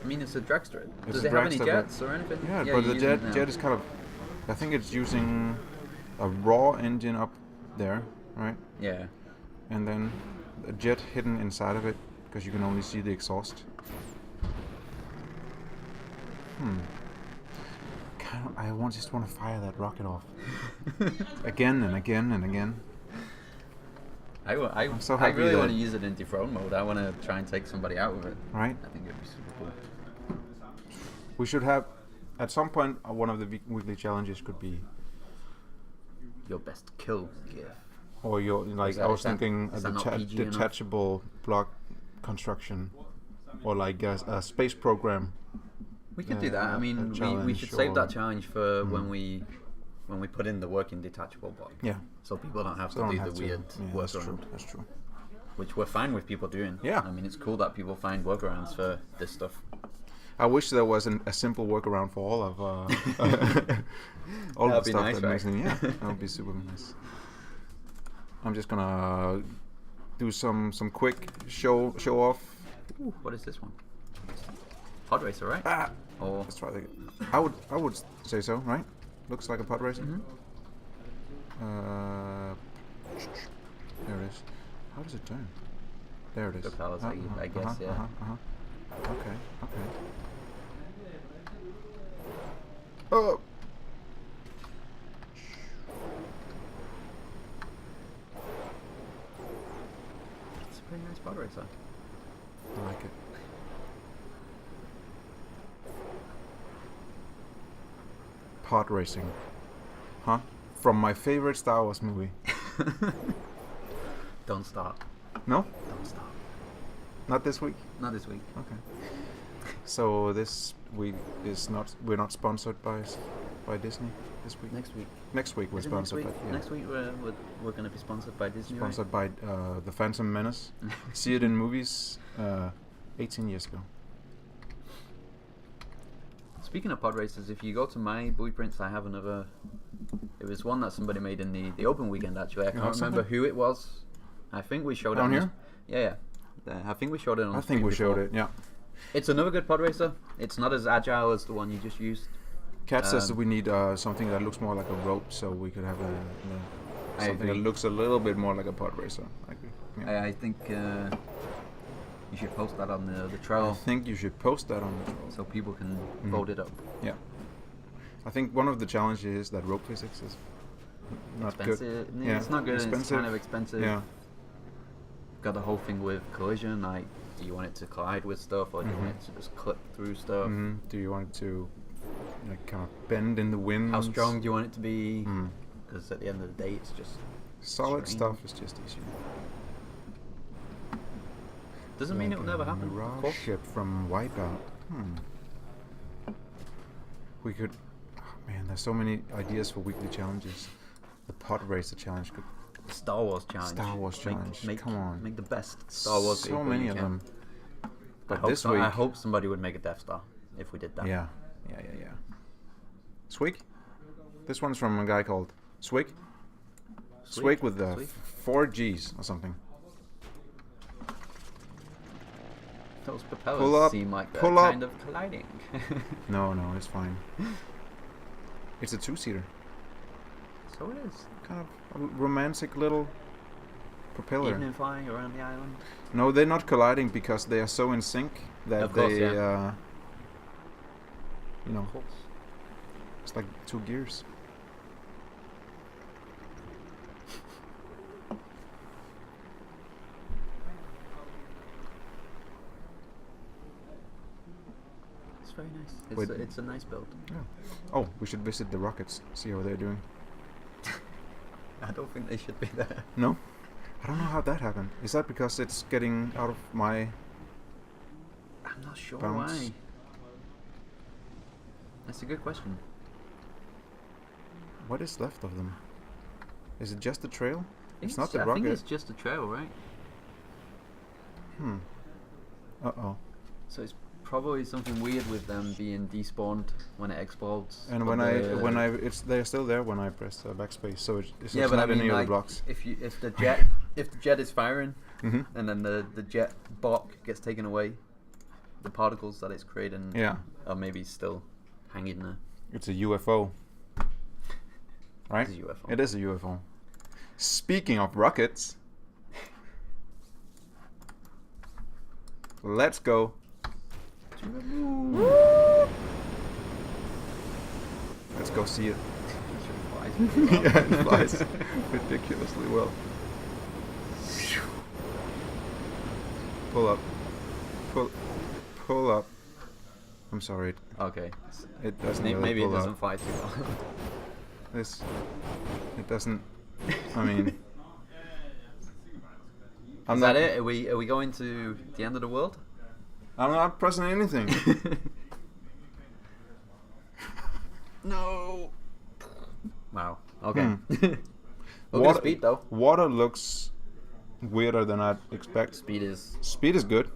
[SPEAKER 2] I mean, it's a dragster.
[SPEAKER 1] It's
[SPEAKER 2] Does
[SPEAKER 1] a
[SPEAKER 2] it have any
[SPEAKER 1] dragster,
[SPEAKER 2] jets or anything?
[SPEAKER 1] Yeah, but the
[SPEAKER 2] you use it now.
[SPEAKER 1] jet is kind of. I think it's using a raw engine up there, right?
[SPEAKER 2] Yeah.
[SPEAKER 1] And then a jet hidden inside of it, because you can only see the exhaust. I just want to fire that rocket off again and again and again.
[SPEAKER 2] I'm
[SPEAKER 1] so
[SPEAKER 2] I
[SPEAKER 1] happy
[SPEAKER 2] really
[SPEAKER 1] that-
[SPEAKER 2] want to use it in dethrone mode. I want to try and take somebody out with it.
[SPEAKER 1] Right?
[SPEAKER 2] I think it'd be super cool.
[SPEAKER 1] We should have, at some point, one of the weekly challenges could be,
[SPEAKER 2] Your best kill gift.
[SPEAKER 1] or your
[SPEAKER 2] Is
[SPEAKER 1] I was
[SPEAKER 2] that-
[SPEAKER 1] thinking
[SPEAKER 2] is
[SPEAKER 1] a
[SPEAKER 2] that not PG enough?
[SPEAKER 1] detachable block construction, or like a space program.
[SPEAKER 2] We could do that. I mean, we
[SPEAKER 1] challenge
[SPEAKER 2] should save
[SPEAKER 1] or-
[SPEAKER 2] that challenge for when we put in the working detachable block.
[SPEAKER 1] Yeah.
[SPEAKER 2] So people don't have
[SPEAKER 1] So
[SPEAKER 2] to
[SPEAKER 1] don't
[SPEAKER 2] do
[SPEAKER 1] have
[SPEAKER 2] the
[SPEAKER 1] to.
[SPEAKER 2] weird
[SPEAKER 1] Yeah, that's true.
[SPEAKER 2] workaround,
[SPEAKER 1] That's true.
[SPEAKER 2] which we're fine with people doing.
[SPEAKER 1] Yeah.
[SPEAKER 2] I mean, it's cool that people find workarounds for this stuff.
[SPEAKER 1] I wish there was a simple workaround for all of all
[SPEAKER 2] That'd
[SPEAKER 1] the
[SPEAKER 2] be
[SPEAKER 1] stuff
[SPEAKER 2] nice,
[SPEAKER 1] that
[SPEAKER 2] right?
[SPEAKER 1] makes it. Yeah, that would be super nice. I'm just gonna do some quick show off.
[SPEAKER 2] Ooh, what is this one? Pod racer, right?
[SPEAKER 1] Ah,
[SPEAKER 2] Or
[SPEAKER 1] let's try that. I would say so, right? Looks like a pod racer. There it is. How does it turn? There it is.
[SPEAKER 2] propellers, I guess, yeah.
[SPEAKER 1] Okay. Oh.
[SPEAKER 2] It's a pretty nice pod racer.
[SPEAKER 1] I like it. Pod racing. Huh? From my favorite Star Wars movie.
[SPEAKER 2] Don't stop.
[SPEAKER 1] No?
[SPEAKER 2] Don't stop.
[SPEAKER 1] Not this week?
[SPEAKER 2] Not this week.
[SPEAKER 1] Okay. So this week is not. We're not sponsored by Disney this week.
[SPEAKER 2] Next week.
[SPEAKER 1] Next week we're
[SPEAKER 2] Is it
[SPEAKER 1] sponsored.
[SPEAKER 2] next week?
[SPEAKER 1] By, yeah.
[SPEAKER 2] Next week we're going to be sponsored by Disney.
[SPEAKER 1] Sponsored by the Phantom Menace. See it in movies 18 years ago.
[SPEAKER 2] Speaking of pod races, if you go to my blueprints, I have another. It was one that somebody made in the open weekend. Actually, I can't remember who it was. I think we showed it
[SPEAKER 1] on here.
[SPEAKER 2] Yeah. I think we showed it on.
[SPEAKER 1] I think we showed it. Yeah.
[SPEAKER 2] It's another good pod racer. It's not as agile as the one you just used.
[SPEAKER 1] Kat says that we need something that looks more like a rope, so we could have something that looks a little bit more like a pod racer. I agree. Yeah.
[SPEAKER 2] I think you should post that on the trail.
[SPEAKER 1] I think you should post that on the trail
[SPEAKER 2] so people can vote it up.
[SPEAKER 1] Yeah. I think one of the challenges is that rope physics is not
[SPEAKER 2] expensive.
[SPEAKER 1] good.
[SPEAKER 2] Yeah, it's not good. It's kind of expensive.
[SPEAKER 1] Yeah.
[SPEAKER 2] Got the whole thing with collision. Like, do you want it to collide with stuff, or do you want it to just clip through stuff?
[SPEAKER 1] Do you want it to kind of bend in the wind?
[SPEAKER 2] How strong do you want it to be? Because at the end of the day, it's just
[SPEAKER 1] solid stuff is just easier.
[SPEAKER 2] Doesn't mean it'll never happen.
[SPEAKER 1] Mirage ship from Wipeout. We could. Oh man, there's so many ideas for weekly challenges. The pod racer challenge could.
[SPEAKER 2] Star Wars challenge.
[SPEAKER 1] Star Wars challenge. Come on.
[SPEAKER 2] Make the best Star Wars.
[SPEAKER 1] So many of them. But this
[SPEAKER 2] week,
[SPEAKER 1] week,
[SPEAKER 2] I hope somebody would make a Death Star if we did that.
[SPEAKER 1] Yeah. Swig. This one's from a guy called Swig. Swig with the 4 Gs or something.
[SPEAKER 2] Those propellers seem like they're kind of colliding.
[SPEAKER 1] No, it's fine. It's a 2-seater.
[SPEAKER 2] So it is.
[SPEAKER 1] Kind of a romantic little propeller.
[SPEAKER 2] Evening flying around the island.
[SPEAKER 1] No, they're not colliding because they are so in sync that
[SPEAKER 2] of course,
[SPEAKER 1] it's like 2 gears.
[SPEAKER 2] Very nice. It's a nice build.
[SPEAKER 1] Yeah. Oh, we should visit the rockets, see how they're doing.
[SPEAKER 2] I don't think they should be there.
[SPEAKER 1] No? I don't know how that happened. Is that because it's getting out of my
[SPEAKER 2] I'm not sure
[SPEAKER 1] bounds?
[SPEAKER 2] Why. That's a good question.
[SPEAKER 1] What is left of them? Is it just the trail? It's not the
[SPEAKER 2] I
[SPEAKER 1] rocket.
[SPEAKER 2] think it's just a trail, right?
[SPEAKER 1] Uh-oh.
[SPEAKER 2] So it's probably something weird with them being despawned when it explodes.
[SPEAKER 1] And they're still there when I press backspace. So it's
[SPEAKER 2] but
[SPEAKER 1] not any of the blocks.
[SPEAKER 2] If the jet is firing, and then the jet block gets taken away, the particles that it's creating are maybe still hanging there.
[SPEAKER 1] It's a UFO. Right?
[SPEAKER 2] It's a UFO.
[SPEAKER 1] It is a UFO. Speaking of rockets, let's go. Let's go see it. Yeah, it flies ridiculously well. Pull up. Pull up. I'm sorry.
[SPEAKER 2] Okay.
[SPEAKER 1] It doesn't
[SPEAKER 2] maybe
[SPEAKER 1] really
[SPEAKER 2] it
[SPEAKER 1] pull
[SPEAKER 2] doesn't
[SPEAKER 1] up.
[SPEAKER 2] fly too well.
[SPEAKER 1] It doesn't. I mean.
[SPEAKER 2] Is that it? Are we going to the end of the world?
[SPEAKER 1] I'm not pressing anything.
[SPEAKER 2] No. Wow. Okay.
[SPEAKER 1] Look
[SPEAKER 2] at speed though.
[SPEAKER 1] Water looks weirder than I'd expect.
[SPEAKER 2] Speed is
[SPEAKER 1] good.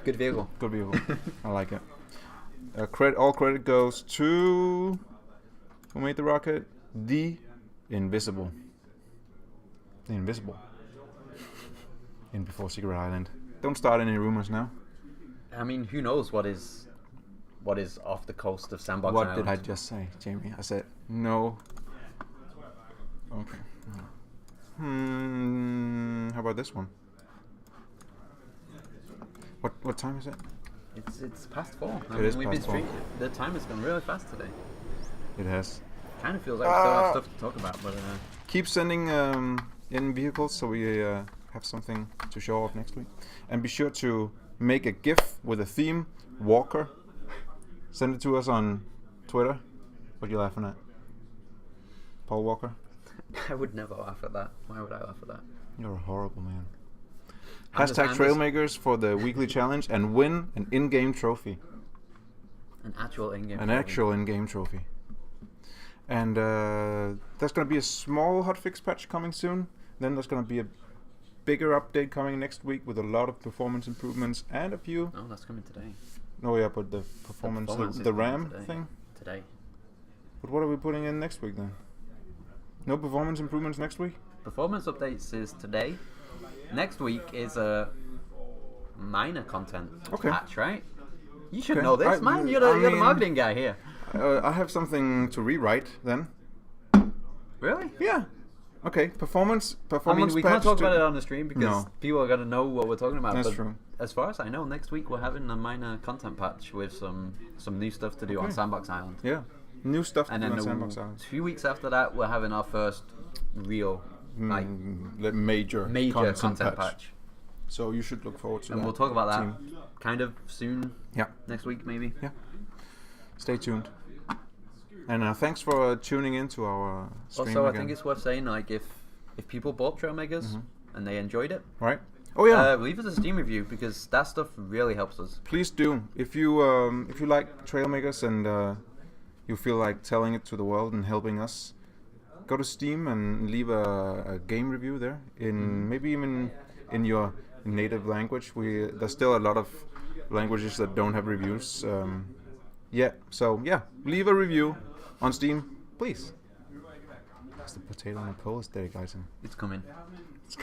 [SPEAKER 2] Good vehicle.
[SPEAKER 1] Good vehicle. I like it. All credit goes to who made the rocket? The Invisible. The Invisible. In Before Secret Island. Don't start any rumors now.
[SPEAKER 2] I mean, who knows what is off the coast of Sandbox
[SPEAKER 1] What
[SPEAKER 2] Island?
[SPEAKER 1] did I just say, Jamie? I said no. Okay. How about this one? What time is it?
[SPEAKER 2] It's past 4.
[SPEAKER 1] It is past 4.
[SPEAKER 2] The time has gone really fast today.
[SPEAKER 1] It has.
[SPEAKER 2] Kind of feels like we still have stuff to talk about, but
[SPEAKER 1] keep sending in vehicles so we have something to show off next week. And be sure to make a GIF with a theme, Walker. Send it to us on Twitter. What are you laughing at? Paul Walker?
[SPEAKER 2] I would never laugh at that. Why would I laugh at that?
[SPEAKER 1] You're a horrible man. Hashtag Trailmakers for the weekly challenge and win an in-game trophy.
[SPEAKER 2] An actual in-game
[SPEAKER 1] An actual in-game trophy. And there's going to be a small hotfix patch coming soon. Then there's going to be a bigger update coming next week with a lot of performance improvements and a few...
[SPEAKER 2] Oh, that's coming today.
[SPEAKER 1] No, yeah, but the performance the RAM thing?
[SPEAKER 2] Today.
[SPEAKER 1] But what are we putting in next week then? No performance improvements next week?
[SPEAKER 2] Performance updates is today. Next week is a minor content patch, right? You should know this, man. You're the marketing guy here.
[SPEAKER 1] I have something to rewrite then.
[SPEAKER 2] Really?
[SPEAKER 1] Yeah. Okay, performance
[SPEAKER 2] I mean, we can't
[SPEAKER 1] patch
[SPEAKER 2] talk about it on the stream because people are going to know what we're talking about.
[SPEAKER 1] That's
[SPEAKER 2] but
[SPEAKER 1] true.
[SPEAKER 2] As far as I know, next week we're having a minor content patch with some new stuff to do on Sandbox Island.
[SPEAKER 1] Yeah, new stuff to do on
[SPEAKER 2] Sandbox Island. 2 weeks after that, we're having our first real
[SPEAKER 1] major
[SPEAKER 2] content patch.
[SPEAKER 1] So you should look forward to that.
[SPEAKER 2] And we'll talk about that kind of soon.
[SPEAKER 1] Yeah.
[SPEAKER 2] Next week, maybe.
[SPEAKER 1] Yeah. Stay tuned. And thanks for tuning in to our stream
[SPEAKER 2] Also,
[SPEAKER 1] again.
[SPEAKER 2] I think it's worth saying, like, if people bought Trailmakers and they enjoyed it,
[SPEAKER 1] right? Oh yeah.
[SPEAKER 2] Leave us a Steam review because that stuff really helps us.
[SPEAKER 1] Please do. If you like Trailmakers and you feel like telling it to the world and helping us, go to Steam and leave a game review there in maybe even in your native language. There's still a lot of languages that don't have reviews. So leave a review on Steam, please. It's the potato on a pole aesthetic item.
[SPEAKER 2] It's coming.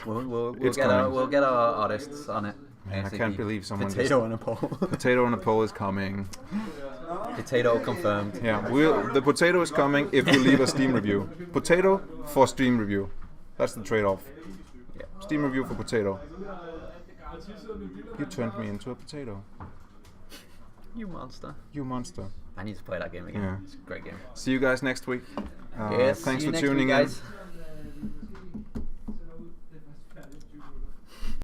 [SPEAKER 2] We'll get our artists on it.
[SPEAKER 1] Man, I can't believe someone
[SPEAKER 2] potato on a pole.
[SPEAKER 1] Potato on a pole is coming.
[SPEAKER 2] Potato confirmed.
[SPEAKER 1] Yeah, the potato is coming if you leave a Steam review. Potato for Steam review. That's the trade-off.
[SPEAKER 2] Yeah.
[SPEAKER 1] Steam review for potato. You turned me into a potato.
[SPEAKER 2] You monster.
[SPEAKER 1] You monster.
[SPEAKER 2] I need to play that game again.
[SPEAKER 1] Yeah.
[SPEAKER 2] It's a great game.
[SPEAKER 1] See you guys next week.
[SPEAKER 2] Yes,
[SPEAKER 1] thanks
[SPEAKER 2] see you
[SPEAKER 1] for
[SPEAKER 2] next
[SPEAKER 1] tuning
[SPEAKER 2] week,
[SPEAKER 1] in.
[SPEAKER 2] guys.